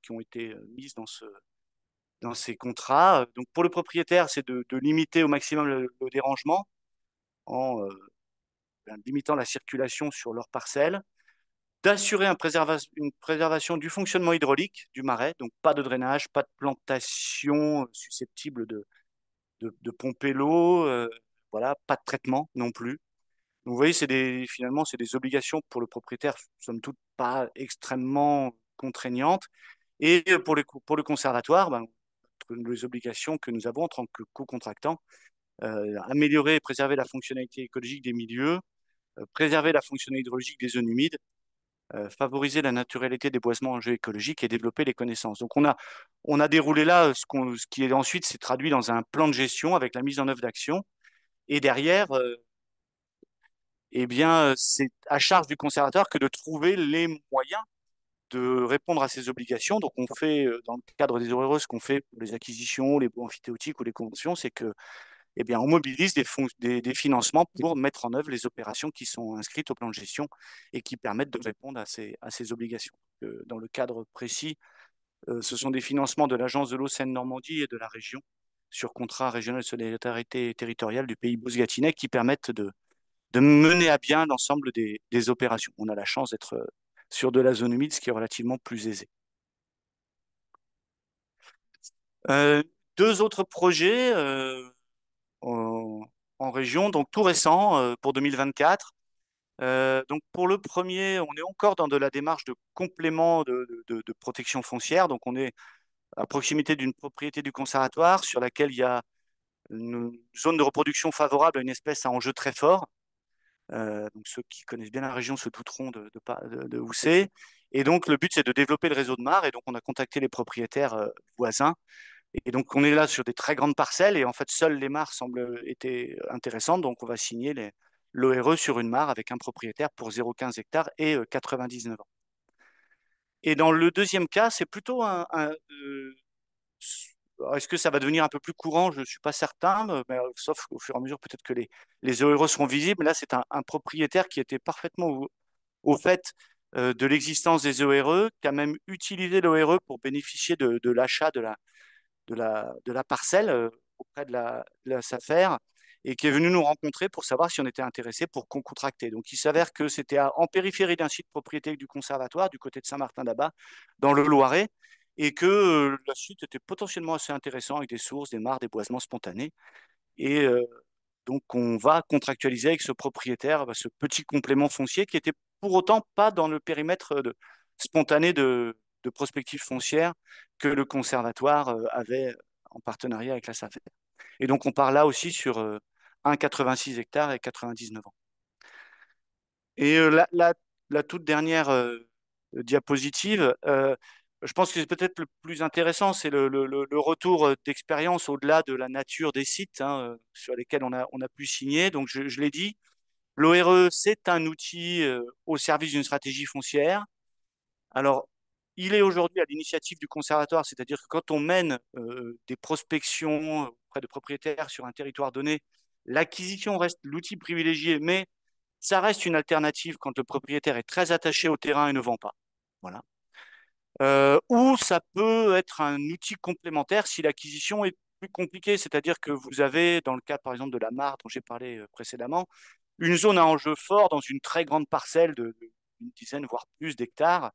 qui ont été mises dans ces contrats. Donc pour le propriétaire, c'est de limiter au maximum le dérangement en limitant la circulation sur leur parcelle, d'assurer une préservation du fonctionnement hydraulique du marais, donc pas de drainage, pas de plantation susceptible de pomper l'eau, voilà, pas de traitement non plus. Donc vous voyez, finalement, c'est des obligations pour le propriétaire, somme toute pas extrêmement contraignantes. Et pour le conservatoire, les obligations que nous avons en tant que co-contractant, améliorer et préserver la fonctionnalité écologique des milieux, préserver la fonctionnalité hydrologique des zones humides, favoriser la naturalité des boisements en jeu écologique et développer les connaissances. Donc On a déroulé là ce qui est ensuite s'est traduit dans un plan de gestion avec la mise en œuvre d'actions. Et derrière, eh bien, c'est à charge du conservateur que de trouver les moyens de répondre à ces obligations. Donc, on fait, dans le cadre des ORE, ce qu'on fait pour les acquisitions, les baux amphithéotiques ou les conventions, c'est que, eh bien, on mobilise des financements pour mettre en œuvre les opérations qui sont inscrites au plan de gestion et qui permettent de répondre à ces obligations. Dans le cadre précis, ce sont des financements de l'Agence de l'eau Seine-Normandie et de la région sur contrat régional de solidarité territoriale du pays Beauce-Gâtinais qui permettent de mener à bien l'ensemble des opérations. On a la chance d'être sur de la zone humide, ce qui est relativement plus aisé. Euh, Deux autres projets en, en région, donc tout récent pour 2024. Donc pour le premier, on est encore dans de la démarche de complément de protection foncière. Donc on est à proximité d'une propriété du conservatoire sur laquelle il y a une zone de reproduction favorable à une espèce à enjeu très fort. Donc ceux qui connaissent bien la région se douteront de où c'est. Et donc le but, c'est de développer le réseau de mares. Et donc on a contacté les propriétaires voisins. Et donc on est là sur des très grandes parcelles. Et en fait, seules les mares semblent être intéressantes. Donc on va signer l'ORE sur une mare avec un propriétaire pour 0,15 hectares et 99 ans. Et dans le deuxième cas, c'est plutôt est-ce que ça va devenir un peu plus courant? Je ne suis pas certain, mais, sauf au fur et à mesure, peut-être que les ORE seront visibles. Là, c'est un propriétaire qui était parfaitement au fait de l'existence des ORE, qui a même utilisé l'ORE pour bénéficier de l'achat de la parcelle auprès de la SAFER et qui est venu nous rencontrer pour savoir si on était intéressé pour qu'on contracter. Donc, il s'avère que c'était en périphérie d'un site propriété du conservatoire, du côté de Saint-Martin-d'Abat, dans le Loiret, et que le site était potentiellement assez intéressant avec des sources, des mares, des boisements spontanés. Et donc, on va contractualiser avec ce propriétaire ce petit complément foncier qui était pour autant pas dans le périmètre spontané de prospective foncière que le conservatoire avait en partenariat avec la SAFER. Et donc, on part là aussi sur 1,86 hectares et 99 ans. Et la toute dernière diapositive, je pense que c'est peut-être le plus intéressant, c'est le retour d'expérience au-delà de la nature des sites sur lesquels on a pu signer. Donc, je l'ai dit, l'ORE, c'est un outil au service d'une stratégie foncière. Alors, il est aujourd'hui à l'initiative du conservatoire, c'est-à-dire que quand on mène des prospections auprès de propriétaires sur un territoire donné, l'acquisition reste l'outil privilégié, mais ça reste une alternative quand le propriétaire est très attaché au terrain et ne vend pas. Voilà. Ou ça peut être un outil complémentaire si l'acquisition est plus compliquée, c'est-à-dire que vous avez, dans le cas par exemple de la mare dont j'ai parlé précédemment, une zone à enjeu fort dans une très grande parcelle d'une dizaine, voire plus d'hectares.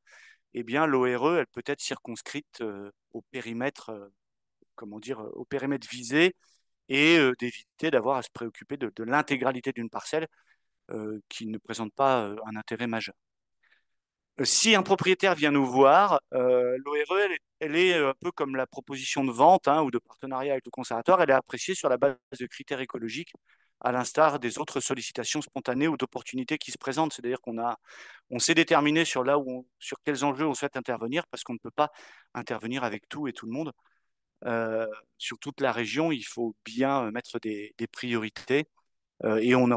Eh bien, l'ORE, elle peut être circonscrite au périmètre, comment dire, au périmètre visé et d'éviter d'avoir à se préoccuper de l'intégralité d'une parcelle qui ne présente pas un intérêt majeur. Si un propriétaire vient nous voir, l'ORE, elle est un peu comme la proposition de vente ou de partenariat avec le conservatoire, elle est appréciée sur la base de critères écologiques, à l'instar des autres sollicitations spontanées ou d'opportunités qui se présentent. C'est-à-dire on s'est déterminé sur sur quels enjeux on souhaite intervenir, parce qu'on ne peut pas intervenir avec tout et tout le monde. Sur toute la région, il faut bien mettre des priorités. Et on a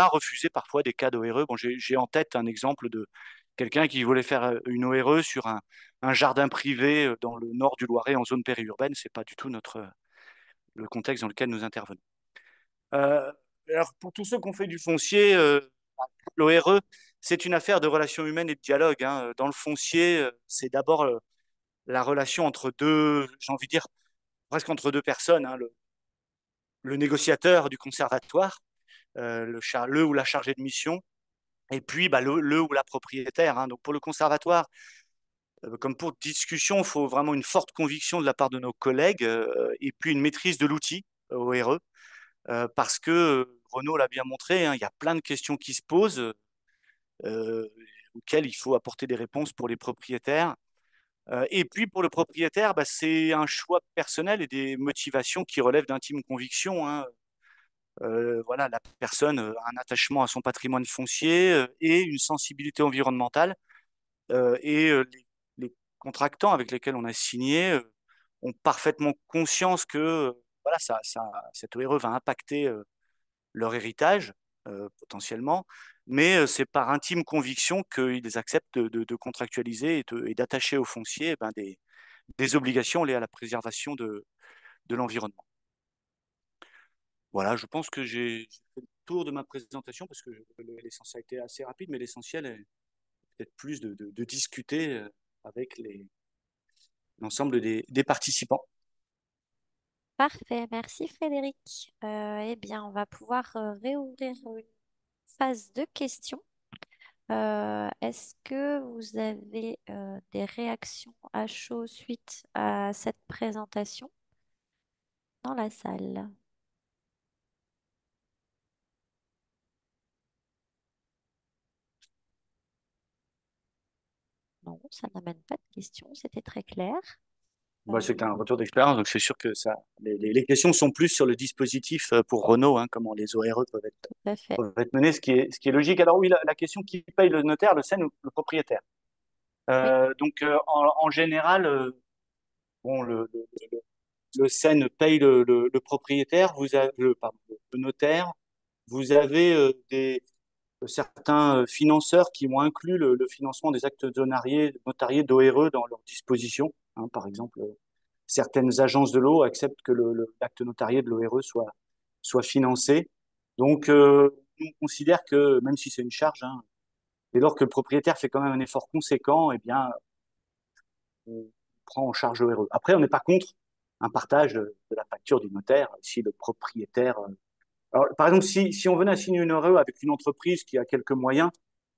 refusé parfois des cas d'ORE. Bon, j'ai en tête un exemple de quelqu'un qui voulait faire une ORE sur un jardin privé dans le nord du Loiret en zone périurbaine. C'est pas du tout le contexte dans lequel nous intervenons. Euh, alors, pour tous ceux qui ont fait du foncier, l'ORE, c'est une affaire de relations humaines et de dialogue. Dans le foncier, c'est d'abord la relation entre deux, j'ai envie de dire, presque entre deux personnes, le négociateur du conservatoire, le ou la chargée de mission, et puis le ou la propriétaire. Donc pour le conservatoire, comme pour discussion, il faut vraiment une forte conviction de la part de nos collègues et puis une maîtrise de l'outil ORE, parce que Renaud l'a bien montré, il y a plein de questions qui se posent euh, auxquelles il faut apporter des réponses pour les propriétaires. Et puis pour le propriétaire, c'est un choix personnel et des motivations qui relèvent d'intimes convictions. Voilà, la personne a un attachement à son patrimoine foncier et une sensibilité environnementale. Et les contractants avec lesquels on a signé ont parfaitement conscience que voilà, cette ORE va impacter leur héritage potentiellement, mais c'est par intime conviction qu'ils acceptent de contractualiser et d'attacher au foncier des obligations liées à la préservation de l'environnement. Voilà, je pense que j'ai fait le tour de ma présentation parce que l'essentiel a été assez rapide, mais l'essentiel est peut-être plus de discuter avec l'ensemble des participants. Parfait, merci Frédéric. Eh bien, on va pouvoir réouvrir une phase de questions. Est-ce que vous avez des réactions à chaud suite à cette présentation dans la salle? Non, ça n'amène pas de questions, c'était très clair. Moi, c'est un retour d'expérience, donc c'est sûr que les questions sont plus sur le dispositif pour Renault, hein, comment les ORE Tout à fait. peuvent être menées, ce qui est logique. Alors oui, la question qui paye le notaire, le SEN ou le propriétaire. Donc en général, bon, le SEN paye le propriétaire, le notaire. Vous avez certains financeurs qui ont inclus le financement des actes notariés d'ORE dans leurs dispositions. Hein, par exemple, certaines agences de l'eau acceptent que l'acte notarié de l'ORE soit financé. Donc, nous, on considère que, même si c'est une charge, hein, dès lors que le propriétaire fait quand même un effort conséquent, eh bien, on prend en charge l'ORE. Après, on n'est pas contre un partage de la facture du notaire si le propriétaire alors, par exemple, si on venait à signer une ORE avec une entreprise qui a quelques moyens,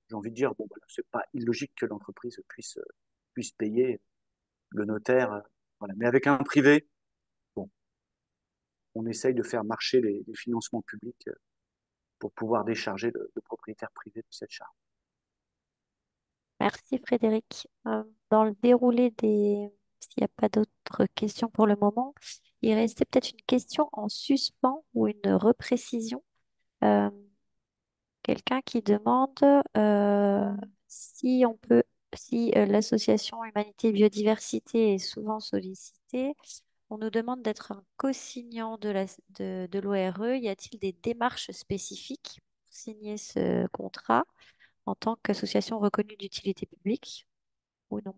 j'ai envie de dire, bon, voilà, c'est pas illogique que l'entreprise puisse payer le notaire. Voilà. Mais avec un privé, bon, on essaye de faire marcher les financements publics pour pouvoir décharger le propriétaire privé de cette charge. Merci Frédéric. Dans le déroulé s'il n'y a pas d'autres questions pour le moment, il restait peut-être une question en suspens ou une reprécision. Euh, Quelqu'un qui demande si on peut, si l'association Humanité et Biodiversité est souvent sollicitée, on nous demande d'être un co-signant de l'ORE. Y a-t-il des démarches spécifiques pour signer ce contrat en tant qu'association reconnue d'utilité publique ou non?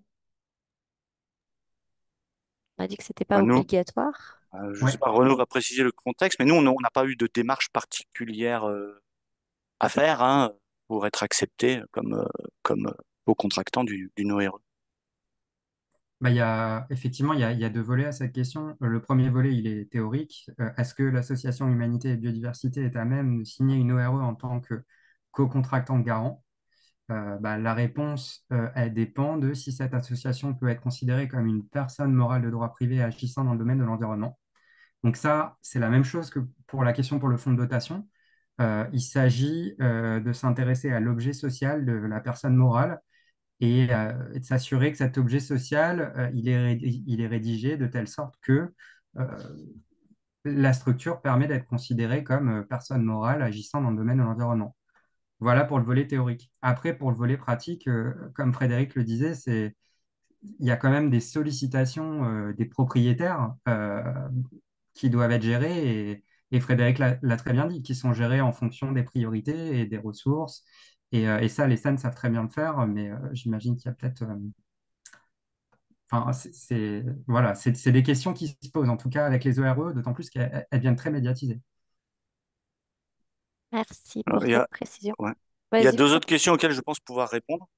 On a dit que c'était pas Enfin, nous, obligatoire. je ne sais Ouais. pas, Renaud va préciser le contexte, mais nous, on n'a pas eu de démarche particulière à faire hein, pour être accepté comme co-contractant d'une ORE. Bah, effectivement, il y a deux volets à cette question. Le premier volet, il est théorique. Est-ce que l'association Humanité et Biodiversité est à même de signer une ORE en tant que co-contractant garant? Bah, la réponse, elle dépend de si cette association peut être considérée comme une personne morale de droit privé agissant dans le domaine de l'environnement. Donc ça, c'est la même chose que pour la question pour le fonds de dotation. Il s'agit de s'intéresser à l'objet social de la personne morale et de s'assurer que cet objet social, il est rédigé de telle sorte que euh, la structure permet d'être considérée comme personne morale agissant dans le domaine de l'environnement. Voilà pour le volet théorique. Après, pour le volet pratique, comme Frédéric le disait, il y a quand même des sollicitations des propriétaires qui doivent être gérées et Frédéric l'a très bien dit, qui sont gérées en fonction des priorités et des ressources. Et ça, les SAN savent très bien le faire, mais j'imagine qu'il y a peut-être. Enfin, voilà, c'est des questions qui se posent, en tout cas avec les ORE, d'autant plus qu'elles viennent très médiatisées. Merci Alors, pour cette précision. ouais. Il y a Vas-y, deux autres questions auxquelles je pense pouvoir répondre,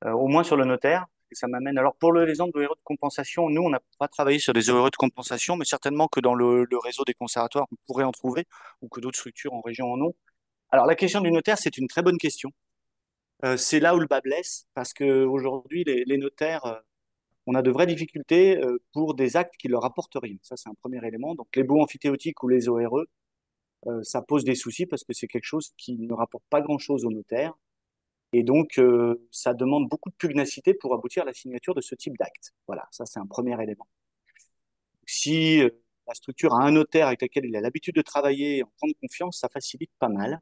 au moins sur le notaire. Et ça m'amène. Alors, pour les exemples d'ORE de compensation, nous, on n'a pas travaillé sur des ORE de compensation, mais certainement que dans le réseau des conservatoires, on pourrait en trouver, ou que d'autres structures en région en ont. Alors, la question du notaire, c'est une très bonne question. C'est là où le bas blesse, parce qu'aujourd'hui, les notaires, on a de vraies difficultés pour des actes qui leur apportent rien. Ça, c'est un premier élément. Donc, les baux amphithéotiques ou les ORE, ça pose des soucis parce que c'est quelque chose qui ne rapporte pas grand-chose au notaire. Et donc, ça demande beaucoup de pugnacité pour aboutir à la signature de ce type d'acte. Voilà, ça c'est un premier élément. Si la structure a un notaire avec lequel il a l'habitude de travailler en grande confiance, ça facilite pas mal.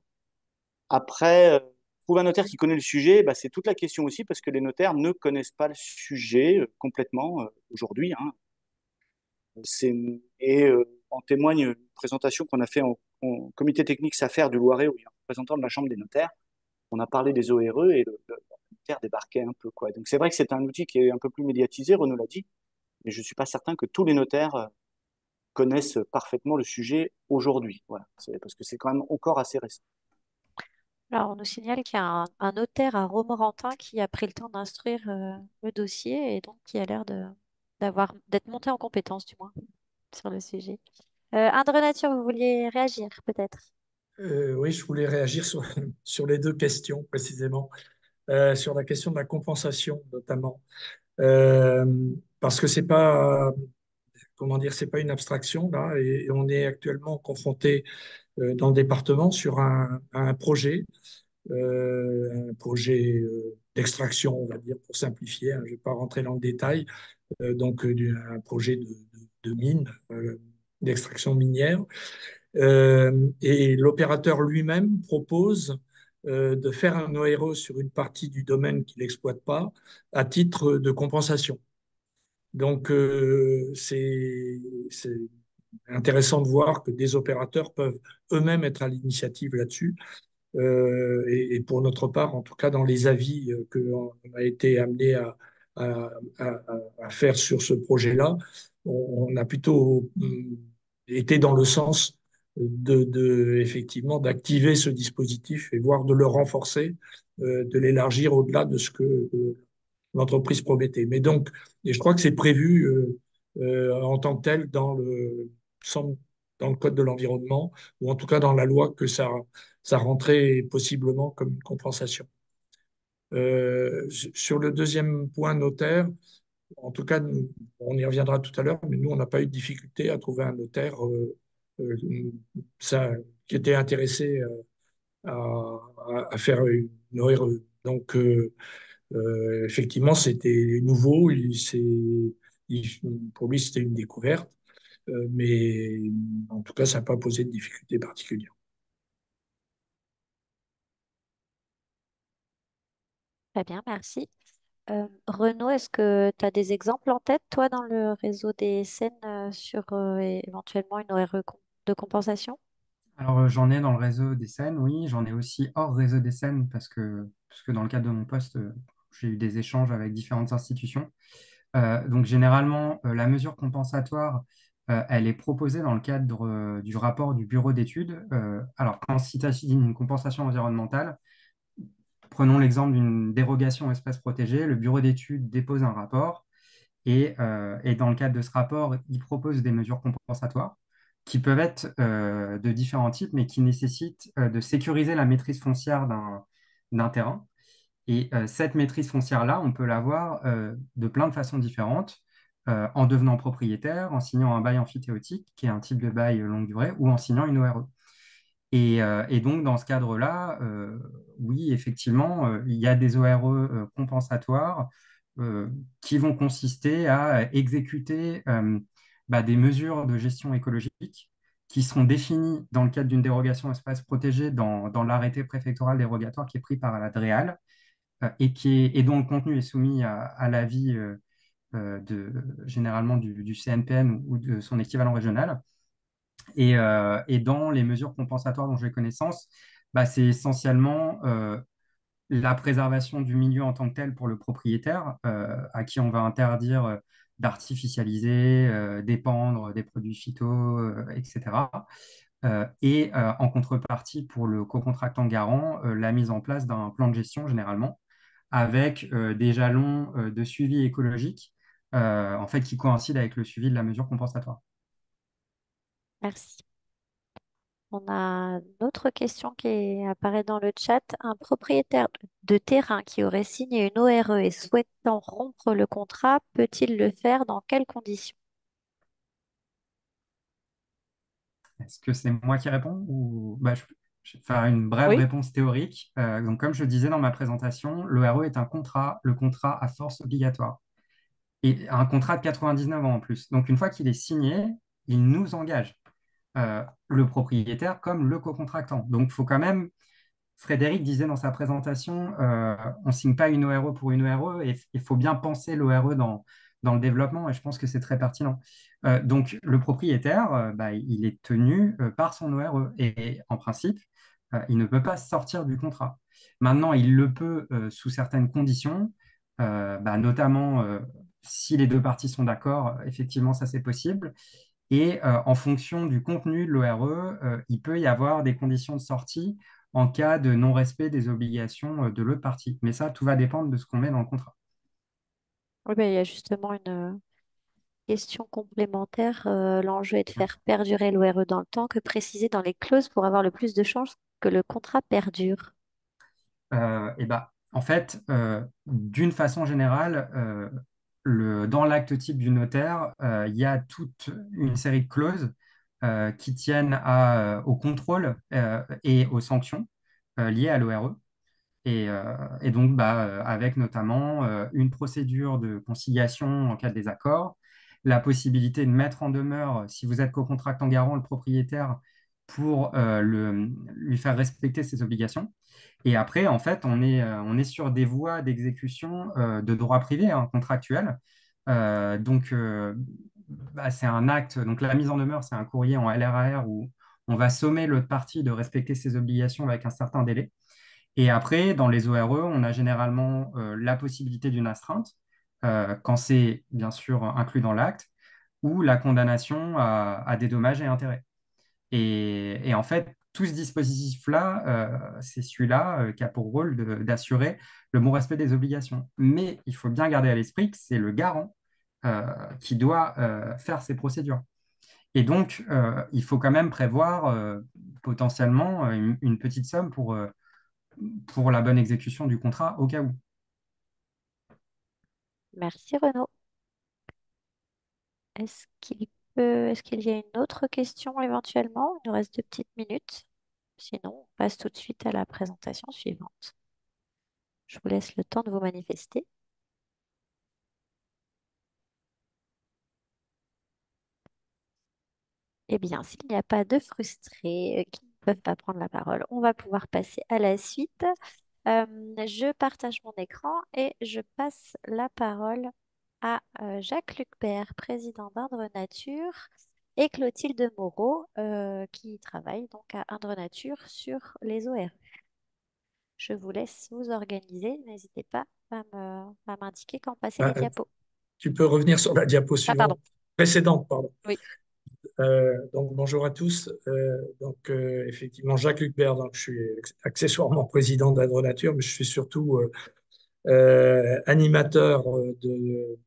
Après, trouver un notaire qui connaît le sujet, bah, c'est toute la question aussi, parce que les notaires ne connaissent pas le sujet complètement aujourd'hui, hein. Et en témoigne une présentation qu'on a fait en comité technique SAFER du Loiret, où il y a un représentant de la Chambre des notaires. On a parlé des ORE et le notaire débarquait un peu, quoi. Donc c'est vrai que c'est un outil qui est un peu plus médiatisé, Renaud l'a dit, mais je ne suis pas certain que tous les notaires connaissent parfaitement le sujet aujourd'hui. Voilà. Parce que c'est quand même encore assez récent. Alors, on nous signale qu'il y a un notaire à Romorantin qui a pris le temps d'instruire le dossier et donc qui a l'air d'être monté en compétence, du moins, sur le sujet. Indre Nature, vous vouliez réagir, peut-être? Oui, je voulais réagir sur les deux questions précisément, sur la question de la compensation notamment. Euh, Parce que c'est pas, comment dire, c'est pas une abstraction là, et on est actuellement confronté dans le département sur un projet d'extraction, on va dire, pour simplifier, hein, je ne vais pas rentrer dans le détail, un projet de mine, d'extraction minière. Et l'opérateur lui-même propose de faire un ORE sur une partie du domaine qu'il n'exploite pas à titre de compensation. Donc, c'est intéressant de voir que des opérateurs peuvent eux-mêmes être à l'initiative là-dessus. Et pour notre part, en tout cas dans les avis qu'on a été amené à, à faire sur ce projet-là, on a plutôt été dans le sens effectivement d'activer ce dispositif et voire de le renforcer, de l'élargir au-delà de ce que l'entreprise promettait. Mais donc, et je crois que c'est prévu en tant que tel dans le code de l'environnement, ou en tout cas dans la loi que ça rentrait possiblement comme une compensation. Sur le deuxième point notaire, en tout cas, on y reviendra tout à l'heure, mais nous, on n'a pas eu de difficulté à trouver un notaire euh, ça, qui était intéressé à faire une ORE. Donc, effectivement, c'était nouveau. Pour lui, c'était une découverte, mais en tout cas, ça n'a pas posé de difficulté particulière. Très bien, merci. Renaud, est-ce que tu as des exemples en tête, toi, dans le réseau des SN sur éventuellement une ORE de compensation? Alors, j'en ai dans le réseau des scènes, oui, j'en ai aussi hors réseau des scènes parce que dans le cadre de mon poste, j'ai eu des échanges avec différentes institutions. Donc, généralement, la mesure compensatoire, elle est proposée dans le cadre du rapport du bureau d'études. Alors, quand il s'agit d'une compensation environnementale, prenons l'exemple d'une dérogation espèce protégée, le bureau d'études dépose un rapport et dans le cadre de ce rapport, il propose des mesures compensatoires qui peuvent être de différents types, mais qui nécessitent de sécuriser la maîtrise foncière d'un terrain. Et cette maîtrise foncière-là, on peut l'avoir de plein de façons différentes, en devenant propriétaire, en signant un bail amphithéotique, qui est un type de bail longue durée, ou en signant une ORE. Et donc, dans ce cadre-là, oui, effectivement, il y a des ORE compensatoires qui vont consister à exécuter des mesures de gestion écologique qui seront définies dans le cadre d'une dérogation espace protégé dans l'arrêté préfectoral dérogatoire qui est pris par la DREAL et dont le contenu est soumis à l'avis généralement du CNPN ou de son équivalent régional. Et dans les mesures compensatoires dont j'ai connaissance, c'est essentiellement la préservation du milieu en tant que tel pour le propriétaire, à qui on va interdire d'artificialiser, d'épandre des produits phyto, etc. En contrepartie, pour le co-contractant garant, la mise en place d'un plan de gestion généralement, avec des jalons de suivi écologique, en fait, qui coïncident avec le suivi de la mesure compensatoire. Merci. On a une autre question qui apparaît dans le chat. Un propriétaire de terrain qui aurait signé une ORE et souhaitant rompre le contrat, peut-il le faire dans quelles conditions? Est-ce que c'est moi qui réponds ou je vais faire une brève Oui. réponse théorique. Donc, comme je disais dans ma présentation, l'ORE est un contrat, le contrat à force obligatoire. Et un contrat de 99 ans en plus. Donc, une fois qu'il est signé, il nous engage, le propriétaire comme le co-contractant. Donc, il faut quand même Frédéric disait dans sa présentation, on ne signe pas une ORE pour une ORE et il faut bien penser l'ORE dans le développement et je pense que c'est très pertinent. Donc, le propriétaire, bah, il est tenu par son ORE et en principe, il ne peut pas sortir du contrat. Maintenant, il le peut sous certaines conditions, bah, notamment si les deux parties sont d'accord, effectivement, ça c'est possible. Et en fonction du contenu de l'ORE, il peut y avoir des conditions de sortie en cas de non-respect des obligations de l'autre partie. Mais ça, tout va dépendre de ce qu'on met dans le contrat. Oui, ben, il y a justement une question complémentaire. L'enjeu est de faire perdurer l'ORE dans le temps que préciser dans les clauses pour avoir le plus de chances que le contrat perdure. Et bah, en fait, d'une façon générale, dans l'acte type du notaire, il y a toute une série de clauses qui tiennent au contrôle et aux sanctions liées à l'ORE. Et donc, bah, avec notamment une procédure de conciliation en cas de désaccord, la possibilité de mettre en demeure, si vous êtes co-contractant garant, le propriétaire pour lui faire respecter ses obligations. Et après, en fait, on est sur des voies d'exécution de droit privé hein, contractuel. Donc, bah, c'est un acte. Donc, la mise en demeure, c'est un courrier en LRAR où on va sommer l'autre partie de respecter ses obligations avec un certain délai. Et après, dans les ORE, on a généralement la possibilité d'une astreinte, quand c'est bien sûr inclus dans l'acte, ou la condamnation à des dommages et intérêts. Et en fait, tout ce dispositif-là, c'est celui-là qui a pour rôle d'assurer le bon respect des obligations. Mais il faut bien garder à l'esprit que c'est le garant qui doit faire ces procédures. Et donc, il faut quand même prévoir potentiellement une petite somme pour la bonne exécution du contrat au cas où. Merci Renaud. Est-ce qu'il y a une autre question éventuellement? Il nous reste 2 petites minutes. Sinon, on passe tout de suite à la présentation suivante. Je vous laisse le temps de vous manifester. Eh bien, s'il n'y a pas de frustrés qui ne peuvent pas prendre la parole, on va pouvoir passer à la suite. Euh, je partage mon écran et je passe la parole à Jacques-Luc Père, président d'Indre Nature, et Clotilde Moreau, qui travaille donc à Indre Nature sur les OR. Je vous laisse vous organiser. N'hésitez pas à m'indiquer quand passer les Ah, diapos. tu peux revenir sur la diapo Ah, pardon. suivante, précédente, pardon. Oui. Donc, bonjour à tous. Effectivement, Jacques Lucbert, donc, je suis accessoirement président d'Agro-Nature, mais je suis surtout animateur de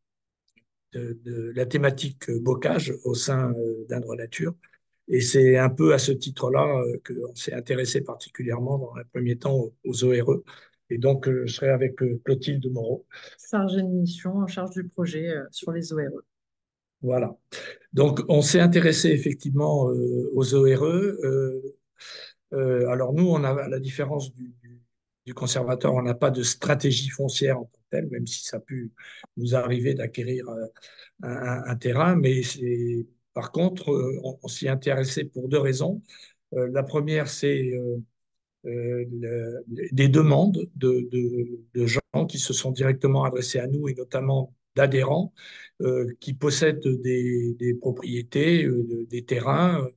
la thématique bocage au sein d'Agro-Nature. Et c'est un peu à ce titre-là qu'on s'est intéressé particulièrement dans un premier temps aux ORE. Et donc, je serai avec Clotilde Moreau. Chargée de mission en charge du projet sur les ORE. Voilà. Donc, on s'est intéressé effectivement aux ORE. Alors, nous, on a, à la différence du conservateur, on n'a pas de stratégie foncière en tant que telle, même si ça a pu nous arriver d'acquérir un terrain. Mais par contre, on s'y est intéressé pour deux raisons. La première, c'est des demandes de gens qui se sont directement adressés à nous et notamment d'adhérents qui possèdent des propriétés, des terrains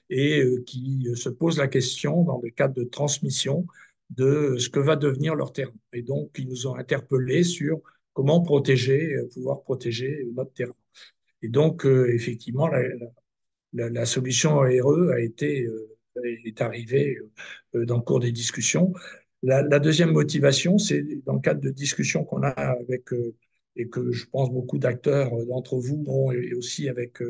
et qui se posent la question dans le cadre de transmission de ce que va devenir leur terrain. Et donc, ils nous ont interpellés sur comment protéger, pouvoir protéger notre terrain. Et donc, effectivement, la solution ARE est arrivée dans le cours des discussions. La deuxième motivation, c'est dans le cadre de discussions qu'on a avec, et que je pense beaucoup d'acteurs d'entre vous ont, et aussi avec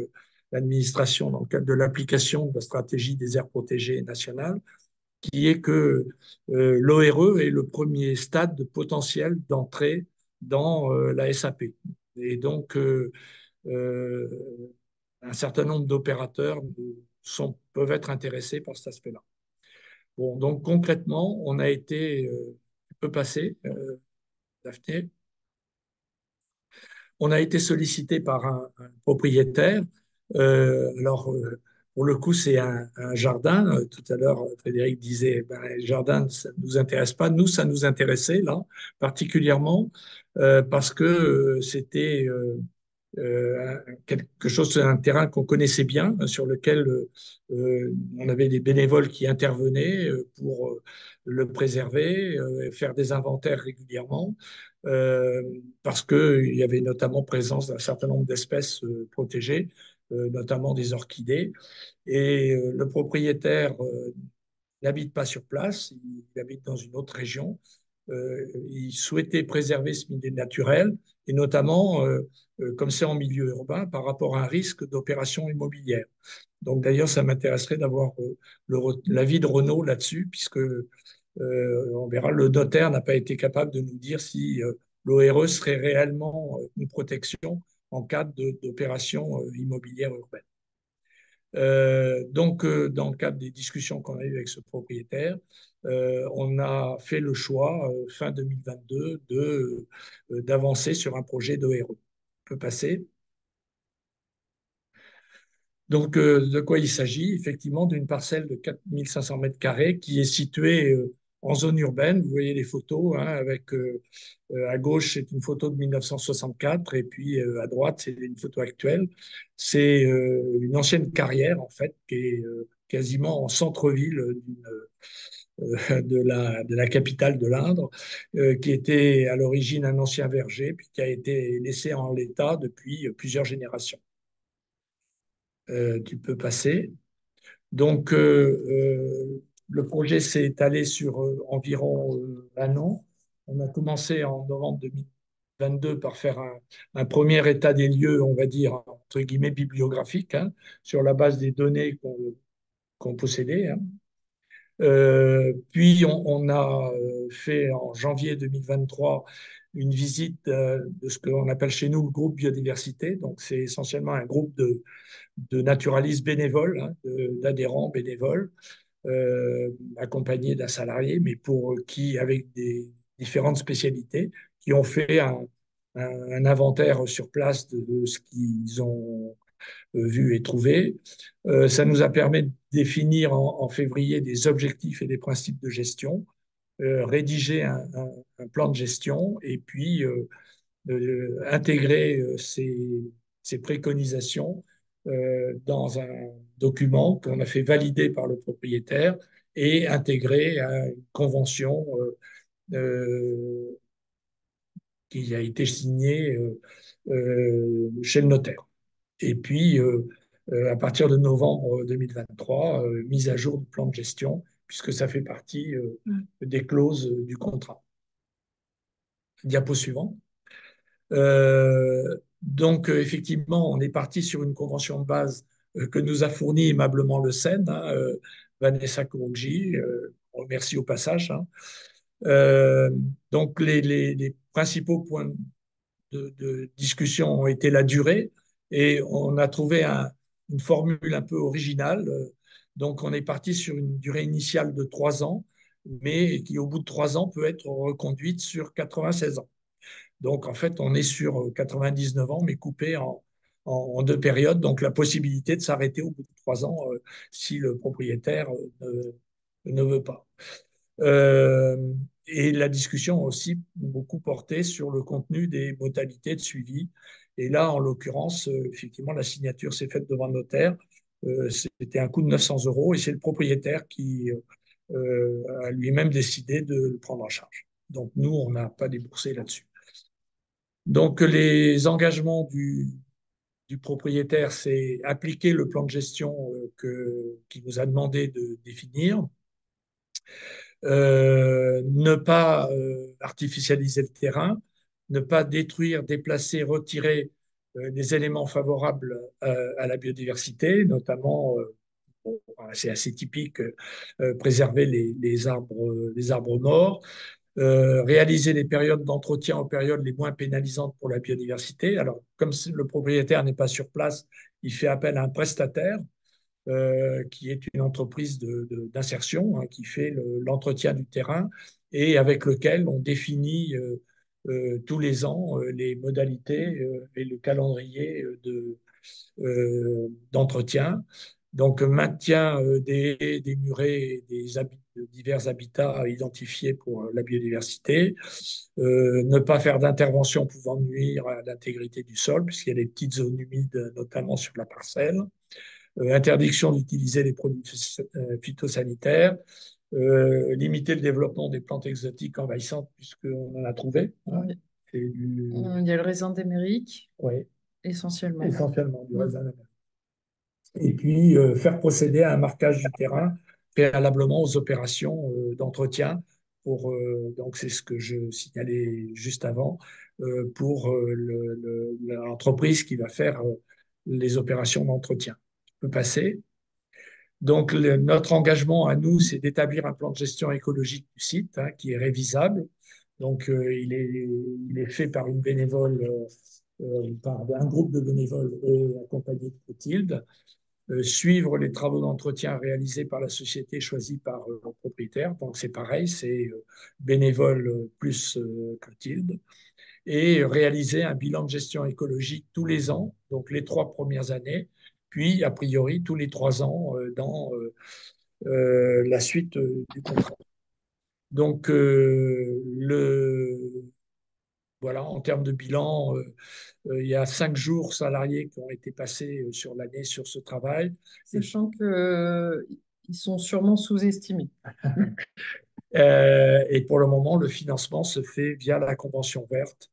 l'administration dans le cadre de l'application de la stratégie des aires protégées nationales, qui est que l'ORE est le premier stade de potentiel d'entrée dans la SAP. Et donc, euh, un certain nombre d'opérateurs peuvent être intéressés par cet aspect-là. Bon, donc concrètement, on a été, tu peux passer, Daphné, on a été sollicité par un propriétaire. Alors, pour le coup, c'est un jardin. Tout à l'heure, Frédéric disait, ben, les jardins, ça ne nous intéresse pas. Nous, ça nous intéressait, là, particulièrement, parce que c'était quelque chose, un terrain qu'on connaissait bien, sur lequel on avait des bénévoles qui intervenaient pour le préserver, faire des inventaires régulièrement, euh, parce qu'il y avait notamment présence d'un certain nombre d'espèces protégées, notamment des orchidées. Et le propriétaire n'habite pas sur place, il habite dans une autre région. Il souhaitait préserver ce milieu naturel, et notamment, comme c'est en milieu urbain, par rapport à un risque d'opération immobilière. Donc d'ailleurs, ça m'intéresserait d'avoir l'avis de Renaud là-dessus, puisque on verra, le notaire n'a pas été capable de nous dire si l'ORE serait réellement une protection en cas d'opération immobilière urbaine. Donc, dans le cadre des discussions qu'on a eues avec ce propriétaire, on a fait le choix, fin 2022, d'avancer sur un projet d'ORE. On peut passer. Donc, de quoi il s'agit? Effectivement, d'une parcelle de 4500 mètres carrés qui est située en zone urbaine. Vous voyez les photos, hein, avec à gauche, c'est une photo de 1964, et puis à droite, c'est une photo actuelle. C'est une ancienne carrière, en fait, qui est quasiment en centre-ville de la capitale de l'Indre, qui était à l'origine un ancien verger, puis qui a été laissé en l'état depuis plusieurs générations. Tu peux passer. Donc, le projet s'est étalé sur environ un an. On a commencé en novembre 2022 par faire un premier état des lieux, on va dire, entre guillemets, bibliographique, hein, sur la base des données qu'on possédait, hein. Puis, on a fait en janvier 2023 une visite de ce qu'on appelle chez nous le groupe biodiversité. Donc, c'est essentiellement un groupe de naturalistes bénévoles, hein, d'adhérents bénévoles, accompagnés d'un salarié, mais pour qui, avec des différentes spécialités, qui ont fait un inventaire sur place de ce qu'ils ont vu et trouvé. Ça nous a permis de définir en février des objectifs et des principes de gestion, rédiger un plan de gestion, et puis intégrer ces préconisations dans un document qu'on a fait valider par le propriétaire et intégrer à une convention qui a été signée chez le notaire. Et puis, à partir de novembre 2023, mise à jour du plan de gestion, puisque ça fait partie des clauses du contrat. Diapo suivant. Donc, effectivement, on est parti sur une convention de base que nous a fournie aimablement le SEN, hein, Vanessa Kourgi, on remercie au passage, hein. Donc, les principaux points de discussion ont été la durée, et on a trouvé une formule un peu originale. Donc, on est parti sur une durée initiale de 3 ans, mais qui, au bout de 3 ans, peut être reconduite sur 96 ans. Donc, en fait, on est sur 99 ans, mais coupé en deux périodes. Donc, la possibilité de s'arrêter au bout de 3 ans si le propriétaire ne veut pas. Euh, et la discussion a aussi beaucoup porté sur le contenu des modalités de suivi. Et là, en l'occurrence, effectivement, la signature s'est faite devant le notaire. C'était un coût de 900 euros, et c'est le propriétaire qui a lui-même décidé de le prendre en charge. Donc, nous, on n'a pas déboursé là-dessus. Donc, les engagements du propriétaire, c'est appliquer le plan de gestion qu'il nous a demandé de définir, ne pas artificialiser le terrain, ne pas détruire, déplacer, retirer des éléments favorables à la biodiversité, notamment, c'est assez typique, préserver les arbres morts, réaliser les périodes d'entretien aux périodes les moins pénalisantes pour la biodiversité. Alors, comme le propriétaire n'est pas sur place, il fait appel à un prestataire qui est une entreprise d'insertion, hein, qui fait l'entretien du terrain, et avec lequel on définit tous les ans les modalités et le calendrier d'entretien. Donc, maintien des murets et de divers habitats identifiés pour la biodiversité. Ne pas faire d'intervention pouvant nuire à l'intégrité du sol, puisqu'il y a des petites zones humides, notamment sur la parcelle. Interdiction d'utiliser les produits phytosanitaires. Limiter le développement des plantes exotiques envahissantes, puisqu'on en a trouvé. Hein. Oui. Du... Il y a le raisin d'Amérique, Oui, essentiellement. essentiellement du Mm. raisin d'Amérique. Et puis, faire procéder à un marquage du terrain préalablement aux opérations d'entretien. Donc, c'est ce que je signalais juste avant, pour l'entreprise qui va faire les opérations d'entretien. Je peux passer. Donc, notre engagement à nous, c'est d'établir un plan de gestion écologique du site, hein, qui est révisable. Donc, il est fait par une bénévole, par un groupe de bénévoles et accompagné de Clotilde. Suivre les travaux d'entretien réalisés par la société choisie par le propriétaire. Donc, c'est pareil, c'est bénévole plus Clotilde. Et réaliser un bilan de gestion écologique tous les ans, donc les 3 premières années, puis a priori tous les 3 ans dans la suite du contrat. Donc, voilà, en termes de bilan, il y a 5 jours salariés qui ont été passés sur l'année sur ce travail. Sachant qu'ils sont sûrement sous-estimés. Et pour le moment, le financement se fait via la convention verte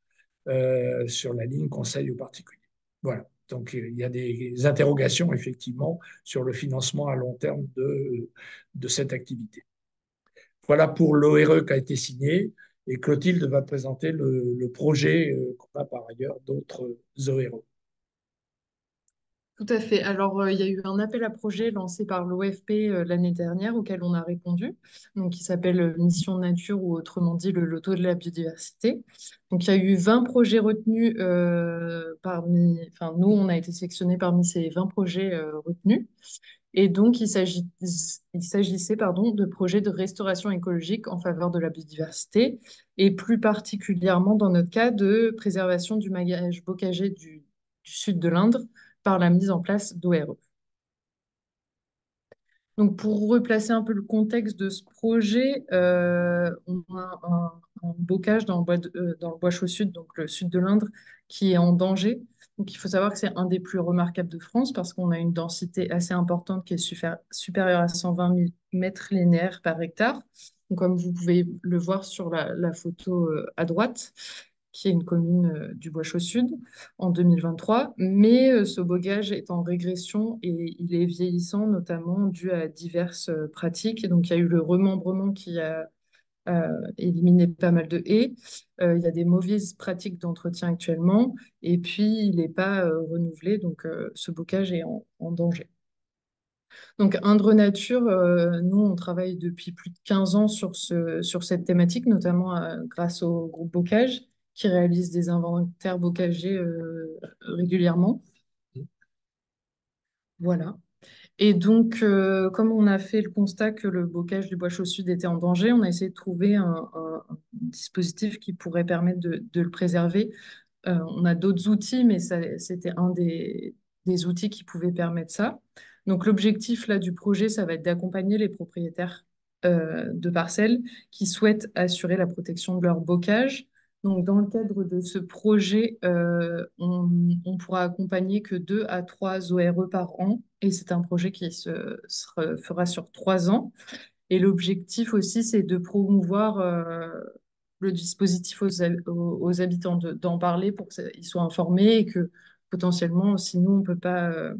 sur la ligne conseil aux particuliers. Voilà. Donc, il y a des interrogations, effectivement, sur le financement à long terme de cette activité. Voilà pour l'ORE qui a été signé. Et Clotilde va présenter le projet qu'on a par ailleurs d'autres ORE. Tout à fait. Alors, il y a eu un appel à projet lancé par l'OFP l'année dernière auquel on a répondu, donc qui s'appelle Mission Nature ou autrement dit le loto de la biodiversité. Donc, il y a eu 20 projets retenus enfin, nous, on a été sélectionnés parmi ces 20 projets retenus. Et donc, il s'agissait, pardon, de projets de restauration écologique en faveur de la biodiversité et plus particulièrement, dans notre cas, de préservation du maillage bocager du sud de l'Indre par la mise en place d'ORE. Donc, pour replacer un peu le contexte de ce projet, on a un bocage dans le Bois-Chaud Sud, donc le sud de l'Indre, qui est en danger. Donc, il faut savoir que c'est un des plus remarquables de France parce qu'on a une densité assez importante qui est supérieure à 120 000 mètres linéaires par hectare. Donc, comme vous pouvez le voir sur la photo à droite, qui est une commune du Bois-Chaud-Sud en 2023. Mais ce bocage est en régression et il est vieillissant, notamment dû à diverses pratiques. Et donc, il y a eu le remembrement qui a éliminé pas mal de haies. Il y a des mauvaises pratiques d'entretien actuellement. Et puis, il n'est pas renouvelé. Donc, ce bocage est en danger. Donc, Indre Nature, nous, on travaille depuis plus de 15 ans sur cette thématique, notamment grâce au groupe Bocage, qui réalise des inventaires bocagers régulièrement. Voilà. Et donc, comme on a fait le constat que le bocage du Bois-Chaud-Sud était en danger, on a essayé de trouver un dispositif qui pourrait permettre de le préserver. On a d'autres outils, mais c'était un des outils qui pouvait permettre ça. Donc l'objectif là du projet, ça va être d'accompagner les propriétaires de parcelles qui souhaitent assurer la protection de leur bocage. Donc dans le cadre de ce projet, on pourra accompagner que 2 à 3 ORE par an, et c'est un projet qui se fera sur 3 ans. Et l'objectif aussi, c'est de promouvoir le dispositif aux habitants, d'en parler pour qu'ils soient informés et que potentiellement, sinon, on ne peut pas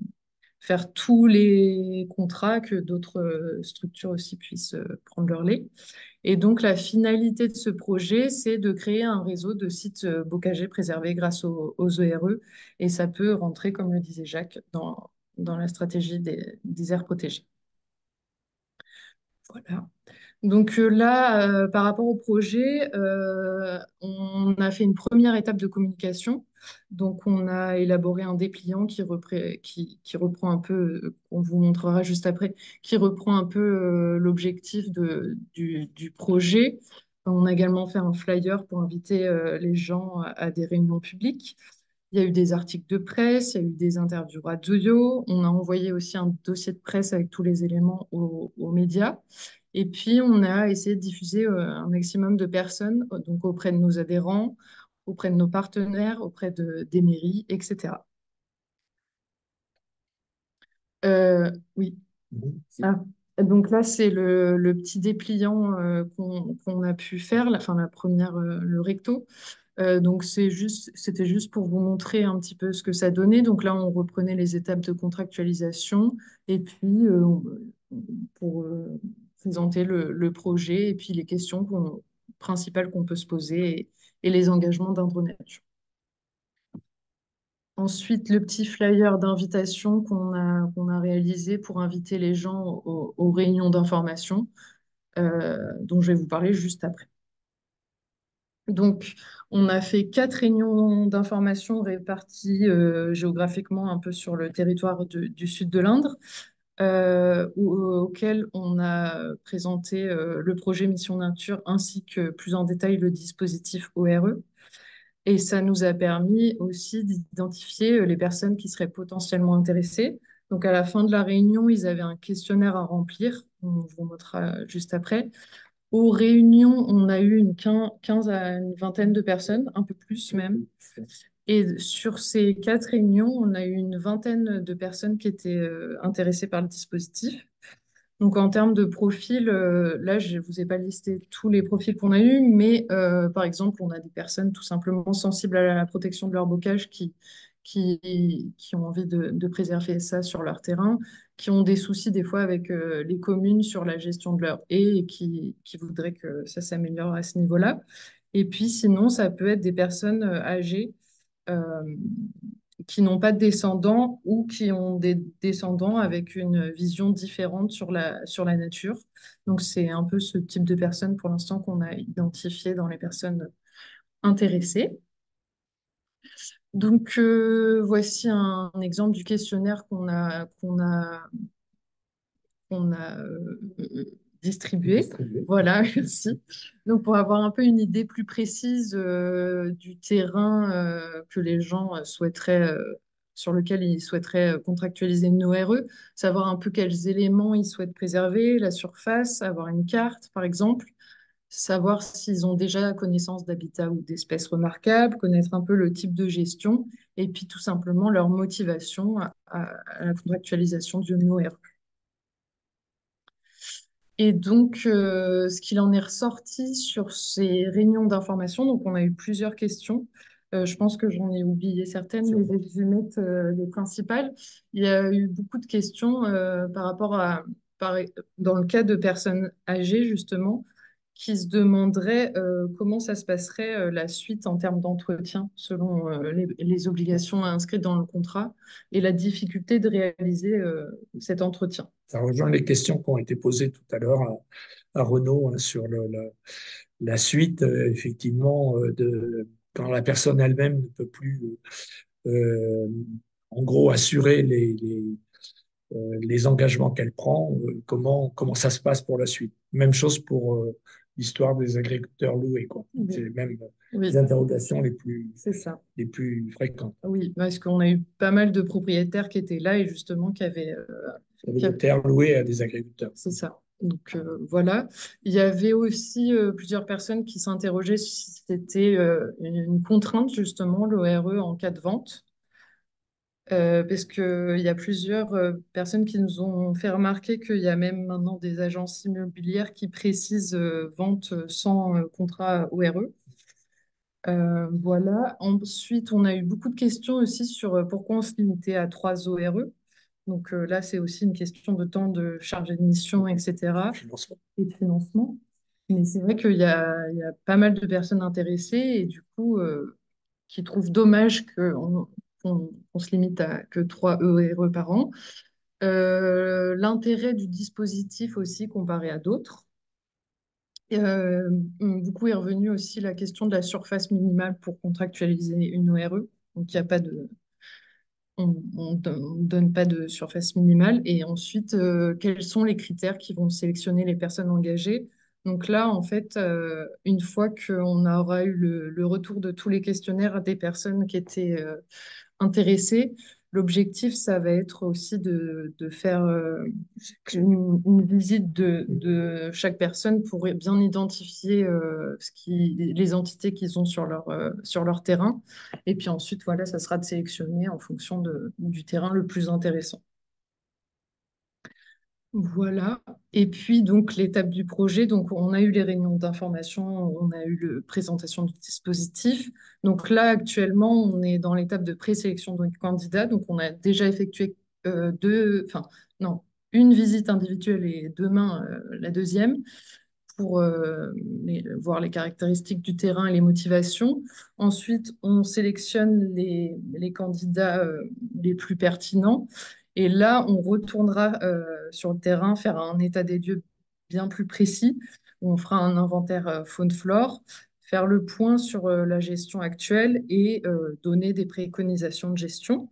faire tous les contrats, que d'autres structures aussi puissent prendre leur lait. Et donc, la finalité de ce projet, c'est de créer un réseau de sites bocagers préservés grâce aux ORE. Et ça peut rentrer, comme le disait Jacques, dans la stratégie des aires protégées. Voilà. Donc là, par rapport au projet, on a fait une première étape de communication. Donc on a élaboré un dépliant qui reprend un peu, on vous montrera juste après, qui reprend un peu l'objectif du projet. On a également fait un flyer pour inviter les gens à des réunions publiques. Il y a eu des articles de presse, il y a eu des interviews radio. On a envoyé aussi un dossier de presse avec tous les éléments aux médias. Et puis, on a essayé de diffuser un maximum de personnes, donc auprès de nos adhérents, auprès de nos partenaires, des mairies, etc. Oui. Ah, donc là, c'est le petit dépliant qu'on a pu faire, la première, le recto. Donc c'était juste pour vous montrer un petit peu ce que ça donnait. Donc là, on reprenait les étapes de contractualisation et puis pour présenter le projet et puis les questions principales qu'on peut se poser et les engagements d'Andronach. Ensuite, le petit flyer d'invitation qu'on a réalisé pour inviter les gens aux réunions d'information, dont je vais vous parler juste après. Donc, on a fait 4 réunions d'information réparties géographiquement un peu sur le territoire du sud de l'Indre, auxquelles on a présenté le projet Mission Nature ainsi que plus en détail le dispositif ORE. Et ça nous a permis aussi d'identifier les personnes qui seraient potentiellement intéressées. Donc, à la fin de la réunion, ils avaient un questionnaire à remplir. On vous montrera juste après. Aux réunions, on a eu 15 à une vingtaine de personnes, un peu plus même. Et sur ces 4 réunions, on a eu une vingtaine de personnes qui étaient intéressées par le dispositif. Donc en termes de profil, là, je ne vous ai pas listé tous les profils qu'on a eus, mais par exemple, on a des personnes tout simplement sensibles à la protection de leur bocage qui ont envie de préserver ça sur leur terrain, qui ont des soucis des fois avec les communes sur la gestion de leurs haies et qui voudraient que ça s'améliore à ce niveau-là. Et puis sinon, ça peut être des personnes âgées euh, qui n'ont pas de descendants ou qui ont des descendants avec une vision différente sur la nature. Donc, c'est un peu ce type de personnes pour l'instant qu'on a identifié dans les personnes intéressées. Donc, voici un exemple du questionnaire qu'on a distribué. Voilà, merci. Donc, pour avoir un peu une idée plus précise du terrain que les gens souhaiteraient, sur lequel ils souhaiteraient contractualiser une ORE, savoir un peu quels éléments ils souhaitent préserver, la surface, avoir une carte, par exemple, savoir s'ils ont déjà connaissance d'habitats ou d'espèces remarquables, connaître un peu le type de gestion, et puis tout simplement leur motivation à la contractualisation d'une ORE. Et donc, ce qu'il en est ressorti sur ces réunions d'information, donc on a eu plusieurs questions. Je pense que j'en ai oublié certaines, mais je vais mettre les principales. Il y a eu beaucoup de questions par rapport par- dans le cas de personnes âgées, justement, qui se demanderaient comment ça se passerait la suite en termes d'entretien, selon les obligations inscrites dans le contrat, et la difficulté de réaliser cet entretien. Ça rejoint les questions qui ont été posées tout à l'heure à Renaud, hein, sur la suite, effectivement, quand la personne elle-même ne peut plus, euh, en gros, assurer les engagements qu'elle prend, comment ça se passe pour la suite. Même chose pour l'histoire des agriculteurs loués, quoi. Oui. C'est même Oui, les interrogations c'est ça. les plus fréquentes. Oui, parce qu'on a eu pas mal de propriétaires qui étaient là et justement qui avaient... Des terres louées à des agriculteurs. C'est ça. Donc voilà. Il y avait aussi plusieurs personnes qui s'interrogeaient si c'était une contrainte justement, l'ORE en cas de vente. Parce qu'il y a plusieurs personnes qui nous ont fait remarquer qu'il y a même maintenant des agences immobilières qui précisent vente sans contrat ORE. Voilà. Ensuite, on a eu beaucoup de questions aussi sur pourquoi on se limitait à 3 ORE. Donc là, c'est aussi une question de temps de chargé de mission, etc. Financement. Et de financement. Mais c'est vrai qu'il y a pas mal de personnes intéressées et du coup, qui trouvent dommage qu'on se limite à que 3 ORE par an. L'intérêt du dispositif aussi comparé à d'autres. Beaucoup est revenu aussi la question de la surface minimale pour contractualiser une ORE. Donc, il n'y a pas de, on ne donne pas de surface minimale. Et ensuite, quels sont les critères qui vont sélectionner les personnes engagées? Donc là, en fait, une fois qu'on aura eu le retour de tous les questionnaires des personnes qui étaient intéressées, l'objectif, ça va être aussi de faire une visite de chaque personne pour bien identifier les entités qu'ils ont sur leur terrain. Et puis ensuite, voilà, ça sera de sélectionner en fonction du terrain le plus intéressant. Voilà. Et puis, donc, l'étape du projet. Donc, on a eu les réunions d'information, on a eu la présentation du dispositif. Donc, là, actuellement, on est dans l'étape de présélection de candidats. Donc, on a déjà effectué non, une visite individuelle et demain, la deuxième pour voir les caractéristiques du terrain et les motivations. Ensuite, on sélectionne les candidats les plus pertinents. Et là, on retournera sur le terrain faire un état des lieux bien plus précis. On fera un inventaire faune-flore, faire le point sur la gestion actuelle et donner des préconisations de gestion.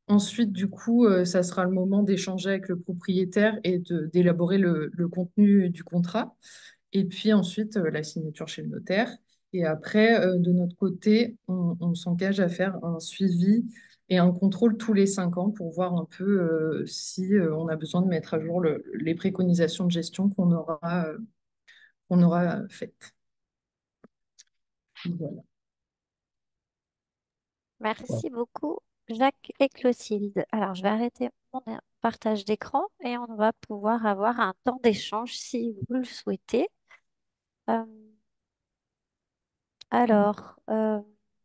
Ensuite, du coup, ça sera le moment d'échanger avec le propriétaire et d'élaborer le contenu du contrat. Et puis ensuite, la signature chez le notaire. Et après, de notre côté, on s'engage à faire un suivi et un contrôle tous les 5 ans pour voir un peu si on a besoin de mettre à jour les préconisations de gestion qu'on aura faites. Voilà. Merci beaucoup, Jacques et Clotilde. Alors, je vais arrêter mon partage d'écran et on va pouvoir avoir un temps d'échange si vous le souhaitez. Euh,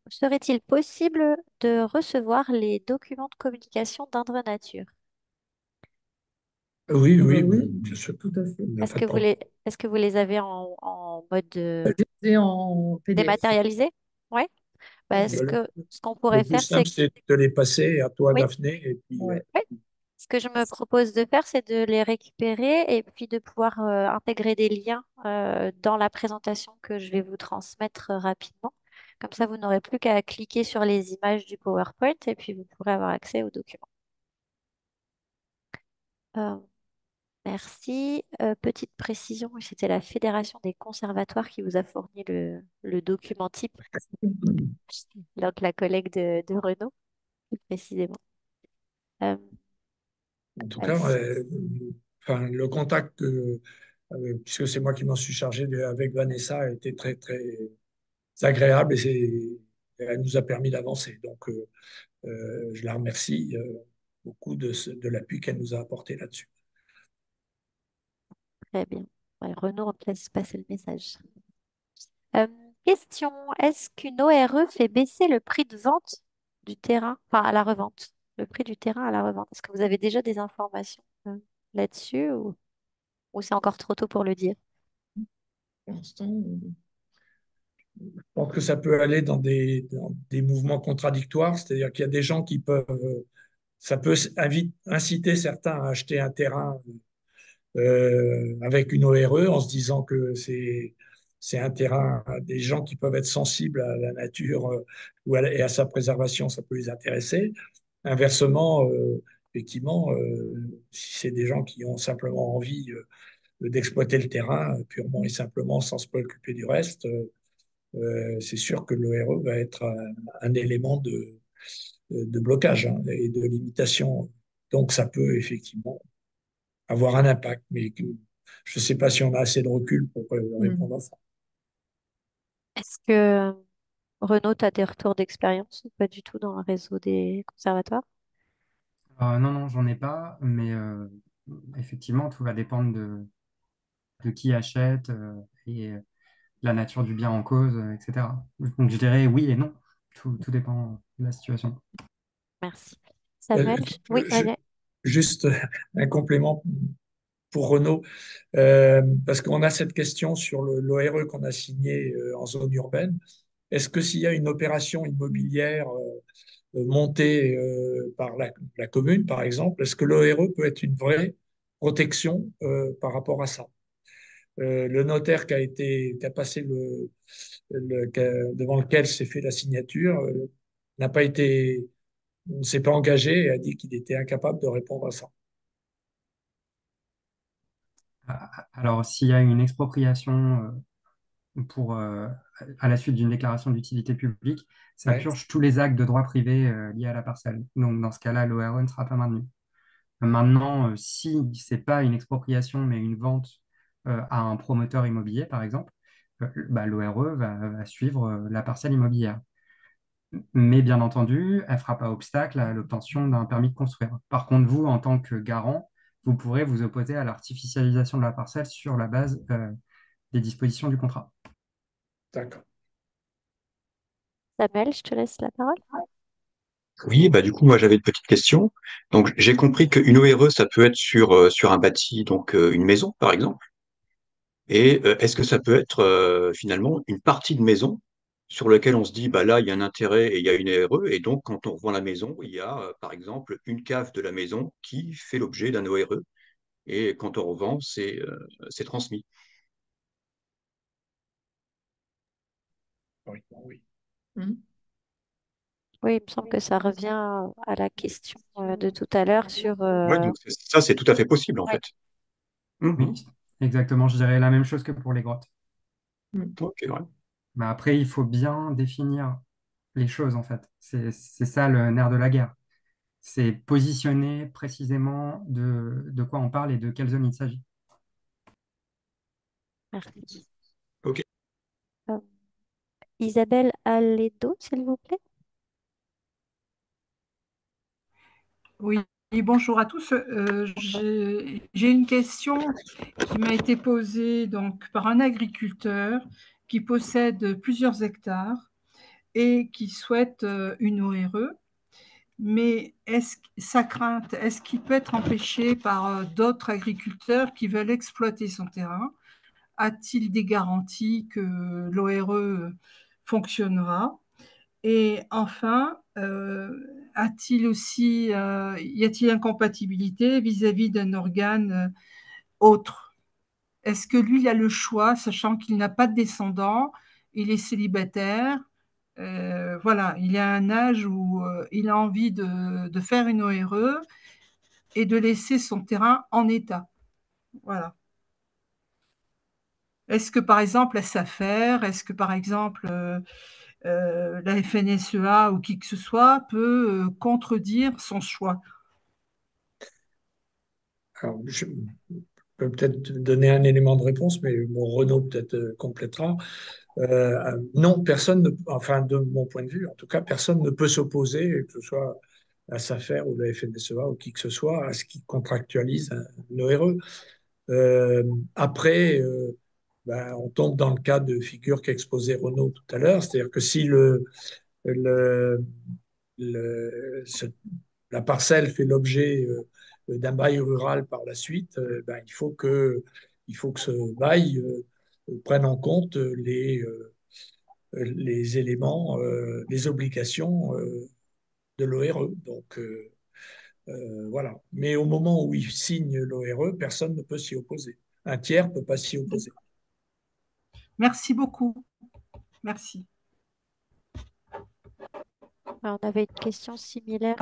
serait-il possible de recevoir les documents de communication d'Indre Nature? Oui, oui, Oui, bien sûr. tout à fait. Il n'y a Est-ce pas de que problème. est-ce que vous les avez en mode C'est en PDF. dématérialisé? Oui. Bah, Bah, ce qu'on le pourrait plus faire, simple, c'est... c'est de les passer à toi, Oui, Daphné, et puis Ouais. oui. Ce que je me propose de faire, c'est de les récupérer et puis de pouvoir intégrer des liens dans la présentation que je vais vous transmettre rapidement. Comme ça, vous n'aurez plus qu'à cliquer sur les images du PowerPoint et puis vous pourrez avoir accès aux documents. Euh, Merci. Petite précision, c'était la Fédération des conservatoires qui vous a fourni le document type, donc la collègue de Renaud, plus précisément. Euh, en tout cas, est-ce- enfin, le contact, puisque c'est moi qui m'en suis chargé avec Vanessa, a été très, très agréable et elle nous a permis d'avancer. Donc, je la remercie beaucoup de l'appui qu'elle nous a apporté là-dessus. Très bien. Ouais, Renaud, on te laisse passer le message. Euh, Question, est-ce qu'une ORE fait baisser le prix de vente du terrain, enfin à la revente, le prix du terrain à la revente? Est-ce que vous avez déjà des informations là-dessus ou c'est encore trop tôt pour le dire? Pour l'instant, Je pense que ça peut aller dans des mouvements contradictoires, c'est-à-dire qu'il y a des gens qui peuvent, ça peut inciter certains à acheter un terrain avec une ORE en se disant que c'est un terrain, des gens qui peuvent être sensibles à la nature et à sa préservation, ça peut les intéresser. Inversement, effectivement, si c'est des gens qui ont simplement envie d'exploiter le terrain purement et simplement sans se préoccuper du reste, c'est sûr que l'ORE va être un élément de blocage hein, et de limitation. Donc ça peut effectivement avoir un impact, mais je ne sais pas si on a assez de recul pour hmm. répondre à ça. Est-ce que Renaud, tu as des retours d'expérience ou pas du tout dans le réseau des conservatoires? Non, non, j'en ai pas, mais effectivement, tout va dépendre de qui achète et la nature du bien en cause, etc. Donc je dirais oui et non. Tout dépend de la situation. Merci. Euh, Samuel, oui, je- vas-y. Juste un complément pour Renaud, parce qu'on a cette question sur l'ORE qu'on a signé en zone urbaine. Est-ce que s'il y a une opération immobilière montée par la commune, par exemple, est-ce que l'ORE peut être une vraie protection par rapport à ça? Le notaire qui a passé devant lequel s'est fait la signature n'a pas été, ne s'est pas engagé et a dit qu'il était incapable de répondre à ça. Alors, s'il y a une expropriation à la suite d'une déclaration d'utilité publique, ça Ouais, purge tous les actes de droit privé liés à la parcelle. Donc, dans ce cas-là, l'ORE ne sera pas maintenu. Maintenant, si ce n'est pas une expropriation, mais une vente à un promoteur immobilier, par exemple, bah, l'ORE va suivre la parcelle immobilière. Mais bien entendu, elle ne fera pas obstacle à l'obtention d'un permis de construire. Par contre, vous, en tant que garant, vous pourrez vous opposer à l'artificialisation de la parcelle sur la base des dispositions du contrat. d'accord. Samuel, je te laisse la parole. Oui, bah du coup, moi j'avais une petite question. Donc j'ai compris qu'une ORE, ça peut être sur un bâti, donc une maison, par exemple. Et est-ce que ça peut être finalement une partie de maison sur laquelle on se dit, bah là, il y a un intérêt et il y a une ORE, et donc quand on revend la maison, il y a par exemple une cave de la maison qui fait l'objet d'un ORE, et quand on revend, c'est transmis. Oui, oui. Mhm. Oui, il me semble que ça revient à la question de tout à l'heure sur... Ouais, donc ça, c'est tout à fait possible en ouais. fait. Mhm. Oui, exactement. Je dirais la même chose que pour les grottes. Mhm. Ok, ouais. Mais après, il faut bien définir les choses, en fait. C'est ça le nerf de la guerre. C'est positionner précisément de quoi on parle et de quelle zone il s'agit. Merci. Ok. Euh, Isabelle Alledo, s'il vous plaît. Oui, bonjour à tous. J'ai une question qui m'a été posée donc par un agriculteur qui possède plusieurs hectares et qui souhaite une ORE. Mais sa crainte, est-ce qu'il peut être empêché par d'autres agriculteurs qui veulent exploiter son terrain? A-t-il des garanties que l'ORE fonctionnera? Et enfin, y a-t-il incompatibilité vis-à-vis d'un organe autre? Est-ce que lui, il a le choix, sachant qu'il n'a pas de descendants, il est célibataire, voilà, il est à un âge où il a envie de faire une ORE et de laisser son terrain en état. Voilà. Est-ce que par exemple la SAFER, est-ce que par exemple la FNSEA ou qui que ce soit peut contredire son choix? Alors, je peux peut-être donner un élément de réponse, mais mon Renaud peut-être complétera. Non, personne, enfin de mon point de vue, en tout cas, personne ne peut s'opposer, que ce soit la SAFER ou la FNSEA ou qui que ce soit, à ce qui contractualise un ORE. Après, ben, on tombe dans le cas de figure qu'exposait Renaud tout à l'heure, c'est-à-dire que si le, ce la parcelle fait l'objet d'un bail rural par la suite, ben, il faut que ce bail prenne en compte les éléments, les obligations de l'ORE. Donc voilà. Mais au moment où il signe l'ORE, personne ne peut s'y opposer. Un tiers ne peut pas s'y opposer. Merci beaucoup. Merci. Alors, on avait une question similaire.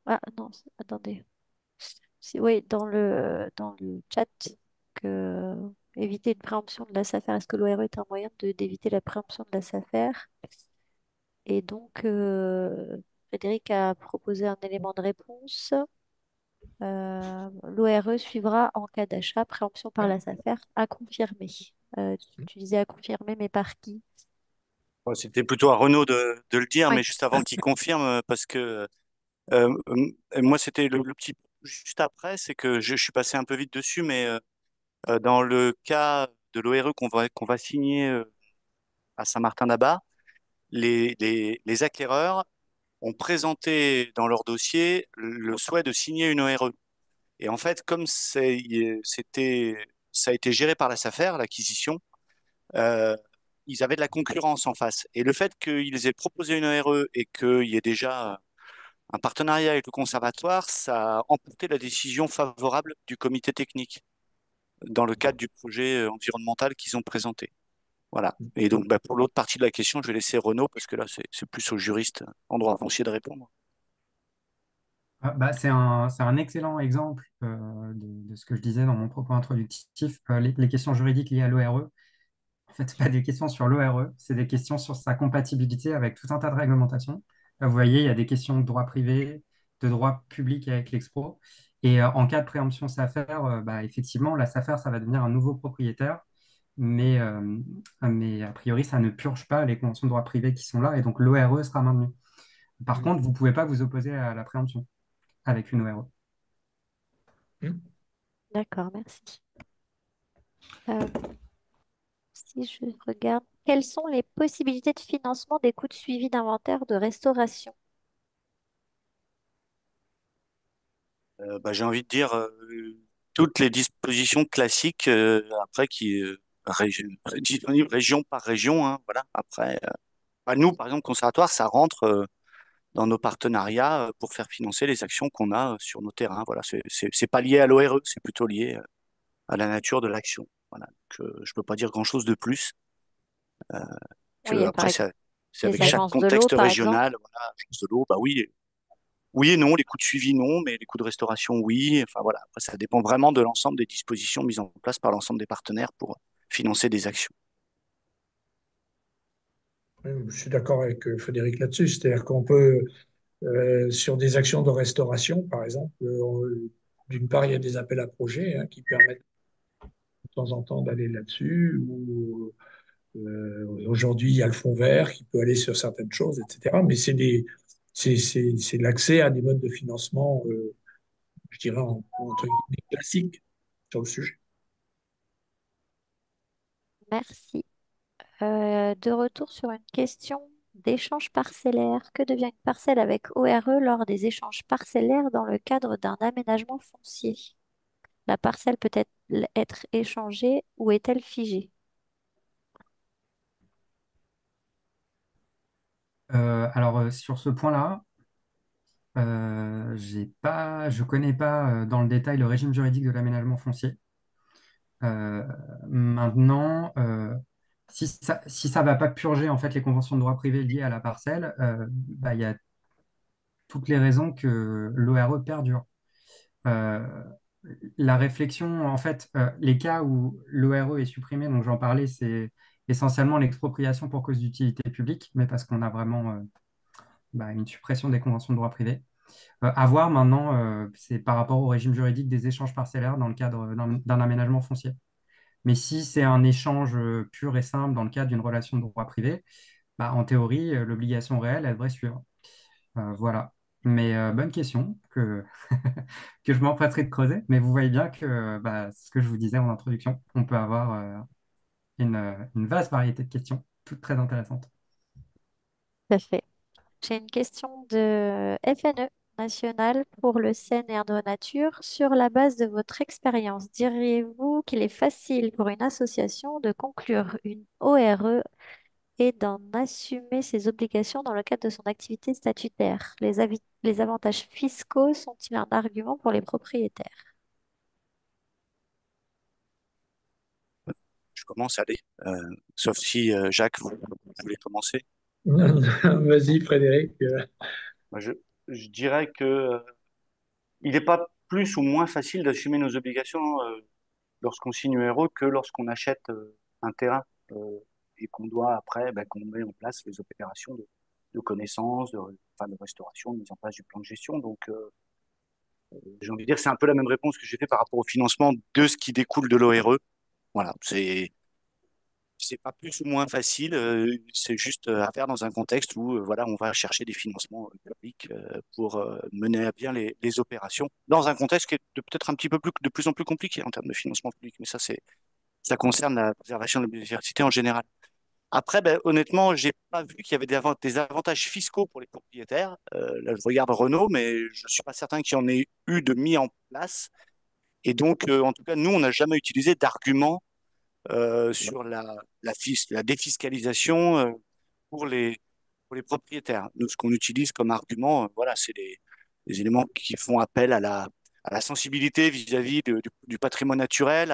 Ah non, attendez. Oui, dans le chat, que éviter une préemption de la SAFER. Est-ce que l'ORE est un moyen d'éviter la préemption de la SAFER? Et donc, Frédéric a proposé un élément de réponse. L'ORE suivra en cas d'achat, préemption par la SAFER, à confirmer. Tu disais à confirmer, mais par qui? Ouais, c'était plutôt à Renaud de le dire, Oui. mais juste avant qu'il confirme, parce que moi, c'était le petit juste après, c'est que je suis passé un peu vite dessus, mais dans le cas de l'ORE qu'on va signer à Saint-Martin-d'Abat, les acquéreurs ont présenté dans leur dossier le souhait de signer une ORE. Et en fait, comme ça a été géré par la SAFER, l'acquisition, euh, ils avaient de la concurrence en face. Et le fait qu'ils aient proposé une ORE et qu'il y ait déjà un partenariat avec le conservatoire, ça a emporté la décision favorable du comité technique dans le cadre du projet environnemental qu'ils ont présenté. Voilà. Et donc, bah, pour l'autre partie de la question, je vais laisser Renaud, parce que là, c'est plus aux juristes en droit foncier de répondre. C'est un excellent exemple de ce que je disais dans mon propos introductif. Les questions juridiques liées à l'ORE, en fait, ce pas des questions sur l'ORE, c'est des questions sur sa compatibilité avec tout un tas de réglementations. Vous voyez, il y a des questions de droit privé, de droit public avec l'Expo. Et en cas de préemption SAFER, effectivement, la SAFER, ça va devenir un nouveau propriétaire. Mais a priori, ça ne purge pas les conventions de droit privé qui sont là. Et donc, l'ORE sera maintenue. Par contre, vous ne pouvez pas vous opposer à la préemption avec une ORE. D'accord, merci. Euh, Si je regarde, quelles sont les possibilités de financement des coûts de suivi d'inventaire de restauration? J'ai envie de dire toutes les dispositions classiques après disponibles région par région. Hein, voilà. Après, nous, par exemple, conservatoire, ça rentre dans nos partenariats pour faire financer les actions qu'on a sur nos terrains. Voilà, c'est pas lié à l'ORE, c'est plutôt lié à la nature de l'action. Voilà. Donc, je peux pas dire grand-chose de plus. Oui, Après, c'est les avec chaque agences de l'eau, contexte par exemple. régional. Voilà, agence de l'eau, bah oui, oui et non, les coûts de suivi non, mais les coûts de restauration oui. Enfin voilà, après, ça dépend vraiment de l'ensemble des dispositions mises en place par l'ensemble des partenaires pour financer des actions. Je suis d'accord avec Frédéric là-dessus. C'est-à-dire qu'on peut, sur des actions de restauration, par exemple, d'une part, il y a des appels à projets qui permettent de temps en temps d'aller là-dessus. Ou aujourd'hui, il y a le fonds vert qui peut aller sur certaines choses, etc. Mais c'est l'accès à des modes de financement, je dirais, entre guillemets, classiques sur le sujet. Merci. De retour sur une question d'échange parcellaire. Que devient une parcelle avec ORE lors des échanges parcellaires dans le cadre d'un aménagement foncier? La parcelle peut être échangée ou est-elle figée? Sur ce point-là, je connais pas dans le détail le régime juridique de l'aménagement foncier. Euh, Maintenant, si ça va pas purger en fait les conventions de droit privé liées à la parcelle, il y a toutes les raisons que l'ORE perdure. Euh, la réflexion, en fait, les cas où l'ORE est supprimé, donc j'en parlais, c'est essentiellement l'expropriation pour cause d'utilité publique, mais parce qu'on a vraiment une suppression des conventions de droit privé. À voir maintenant, c'est par rapport au régime juridique des échanges parcellaires dans le cadre d'un aménagement foncier. Mais si c'est un échange pur et simple dans le cadre d'une relation de droit privé, en théorie, l'obligation réelle, elle devrait suivre. Voilà. Mais bonne question que je m'empresserai de creuser. Mais vous voyez bien que ce que je vous disais en introduction, on peut avoir une vaste variété de questions, toutes très intéressantes. Tout à fait. J'ai une question de FNE national pour le Seine et Ardent Nature. Sur la base de votre expérience, diriez-vous qu'il est facile pour une association de conclure une ORE et d'en assumer ses obligations dans le cadre de son activité statutaire? Les avantages fiscaux sont-ils un argument pour les propriétaires? Je commence, allez. Sauf si Jacques, vous voulez commencer. Vas-y, Frédéric. Moi, je dirais que il n'est pas plus ou moins facile d'assumer nos obligations lorsqu'on signe une RO que lorsqu'on achète un terrain et qu'on doit après, qu'on met en place les opérations de connaissance, de restauration, de mise en place du plan de gestion. Donc, j'ai envie de dire, c'est un peu la même réponse que j'ai fait par rapport au financement de ce qui découle de l'ORE. Voilà, c'est pas plus ou moins facile, c'est juste à faire dans un contexte où voilà, on va chercher des financements publics pour mener à bien les opérations, dans un contexte qui est peut-être un petit peu de plus en plus compliqué en termes de financement public, mais ça concerne la préservation de la biodiversité en général. Après, honnêtement, j'ai pas vu qu'il y avait des avantages fiscaux pour les propriétaires. Là, je regarde Renault, mais je suis pas certain qu'il y en ait eu de mis en place. Et donc, en tout cas, nous, on n'a jamais utilisé d'argument sur la défiscalisation pour les propriétaires. Nous, ce qu'on utilise comme argument, voilà, c'est des éléments qui font appel à la sensibilité vis-à-vis du patrimoine naturel,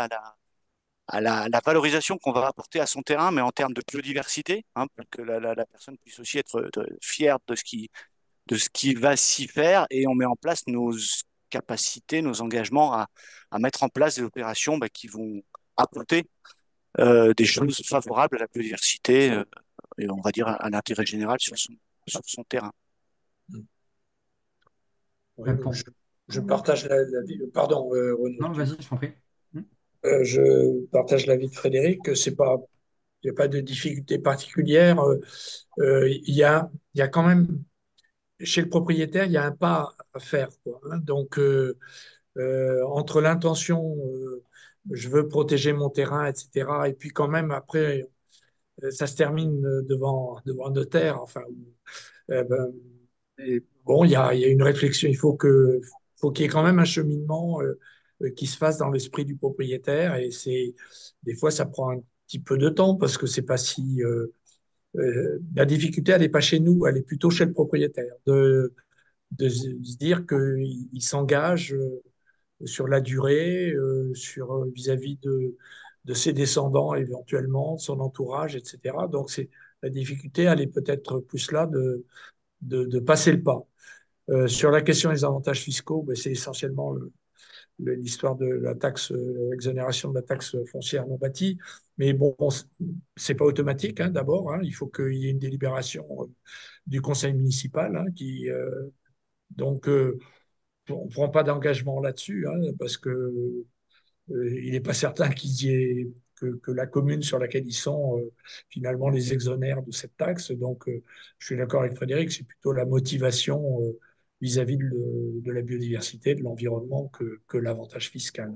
à la valorisation qu'on va apporter à son terrain, mais en termes de biodiversité, pour que la personne puisse aussi être fière de ce qui va s'y faire et on met en place nos capacités, nos engagements à mettre en place des opérations qui vont apporter des choses favorables à la biodiversité et on va dire à l'intérêt général sur son terrain. Oui, Pour... je partage l'avis. Pardon, Renaud. Non, vas-y, je t'en prie. Je partage l'avis de Frédéric que c'est pas, il n'y a pas de difficulté particulière. Il y a quand même, chez le propriétaire, il y a un pas à faire, quoi, hein. Donc, entre l'intention, je veux protéger mon terrain, etc., et puis quand même, après, ça se termine devant un notaire. Enfin, ben, et bon, il y a une réflexion. Faut qu'il y ait quand même un cheminement qui se fasse dans l'esprit du propriétaire. Et des fois, ça prend un petit peu de temps parce que c'est pas si. La difficulté, elle n'est pas chez nous, elle est plutôt chez le propriétaire. De se dire qu'il s'engage sur la durée, vis-à-vis de ses descendants éventuellement, de son entourage, etc. Donc, la difficulté, elle est peut-être plus là de passer le pas. Sur la question des avantages fiscaux, ben, c'est essentiellement l'histoire de la taxe, l'exonération de la taxe foncière non bâtie. Mais bon, c'est pas automatique, hein, d'abord, hein. Il faut qu'il y ait une délibération du conseil municipal, hein, donc, on ne prend pas d'engagement là-dessus, hein, parce que il n'est pas certain que la commune sur laquelle ils sont finalement les exonère de cette taxe. Donc, je suis d'accord avec Frédéric, c'est plutôt la motivation vis-à-vis de la biodiversité, de l'environnement que l'avantage fiscal.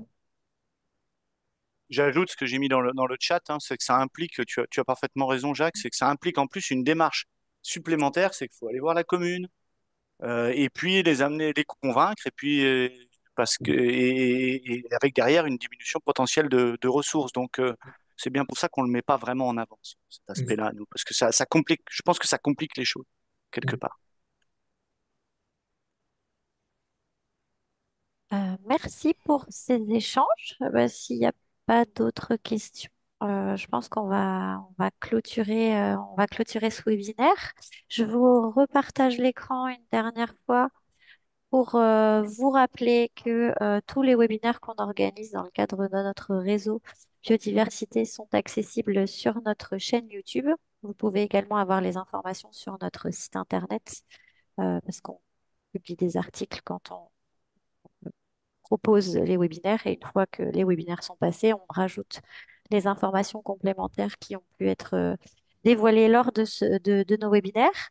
J'ajoute ce que j'ai mis dans le chat, hein, c'est que ça implique, tu as parfaitement raison Jacques, c'est que ça implique en plus une démarche supplémentaire, c'est qu'il faut aller voir la commune, et puis les amener, les convaincre, et puis parce que et avec derrière une diminution potentielle de ressources. Donc c'est bien pour ça qu'on le met pas vraiment en avant cet aspect-là, nous, parce que ça complique. Je pense que ça complique les choses quelque part. Merci pour ces échanges. S'il n'y a pas d'autres questions, je pense on va clôturer ce webinaire. Je vous repartage l'écran une dernière fois pour vous rappeler que tous les webinaires qu'on organise dans le cadre de notre réseau biodiversité sont accessibles sur notre chaîne YouTube. Vous pouvez également avoir les informations sur notre site internet parce qu'on publie des articles quand on propose les webinaires et une fois que les webinaires sont passés, on rajoute les informations complémentaires qui ont pu être dévoilées lors de nos webinaires.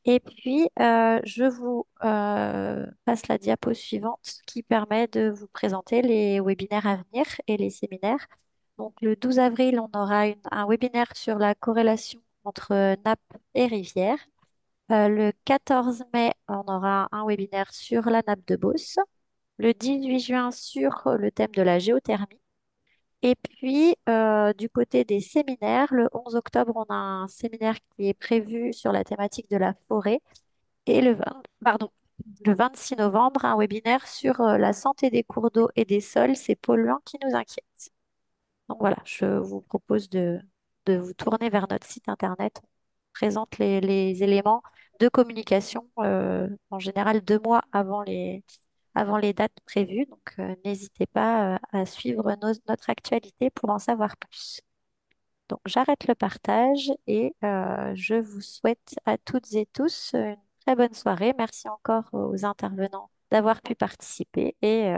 Et puis, je vous passe la diapo suivante qui permet de vous présenter les webinaires à venir et les séminaires. Donc, le 12 avril, on aura un webinaire sur la corrélation entre nappe et rivière. Le 14 mai, on aura un webinaire sur la nappe de Beauce. Le 18 juin, sur le thème de la géothermie. Et puis, du côté des séminaires, le 11 octobre, on a un séminaire qui est prévu sur la thématique de la forêt. Et le 26 novembre, un webinaire sur la santé des cours d'eau et des sols, ces polluants qui nous inquiètent. Donc voilà, je vous propose de vous tourner vers notre site internet. On présente les éléments de communication en général 2 mois avant les dates prévues. Donc n'hésitez pas à suivre notre actualité pour en savoir plus. Donc j'arrête le partage et je vous souhaite à toutes et tous une très bonne soirée. Merci encore aux intervenants d'avoir pu participer et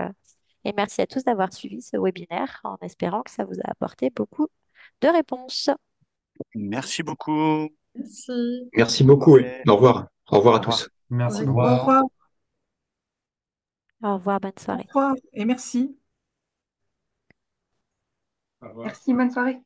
merci à tous d'avoir suivi ce webinaire en espérant que ça vous a apporté beaucoup de réponses. Merci beaucoup. Merci. Merci beaucoup. Oui. Au revoir. Au revoir à tous. Merci Au beaucoup. Au revoir. Au revoir, bonne Au soirée. revoir et merci. Au revoir. Merci, bonne soirée.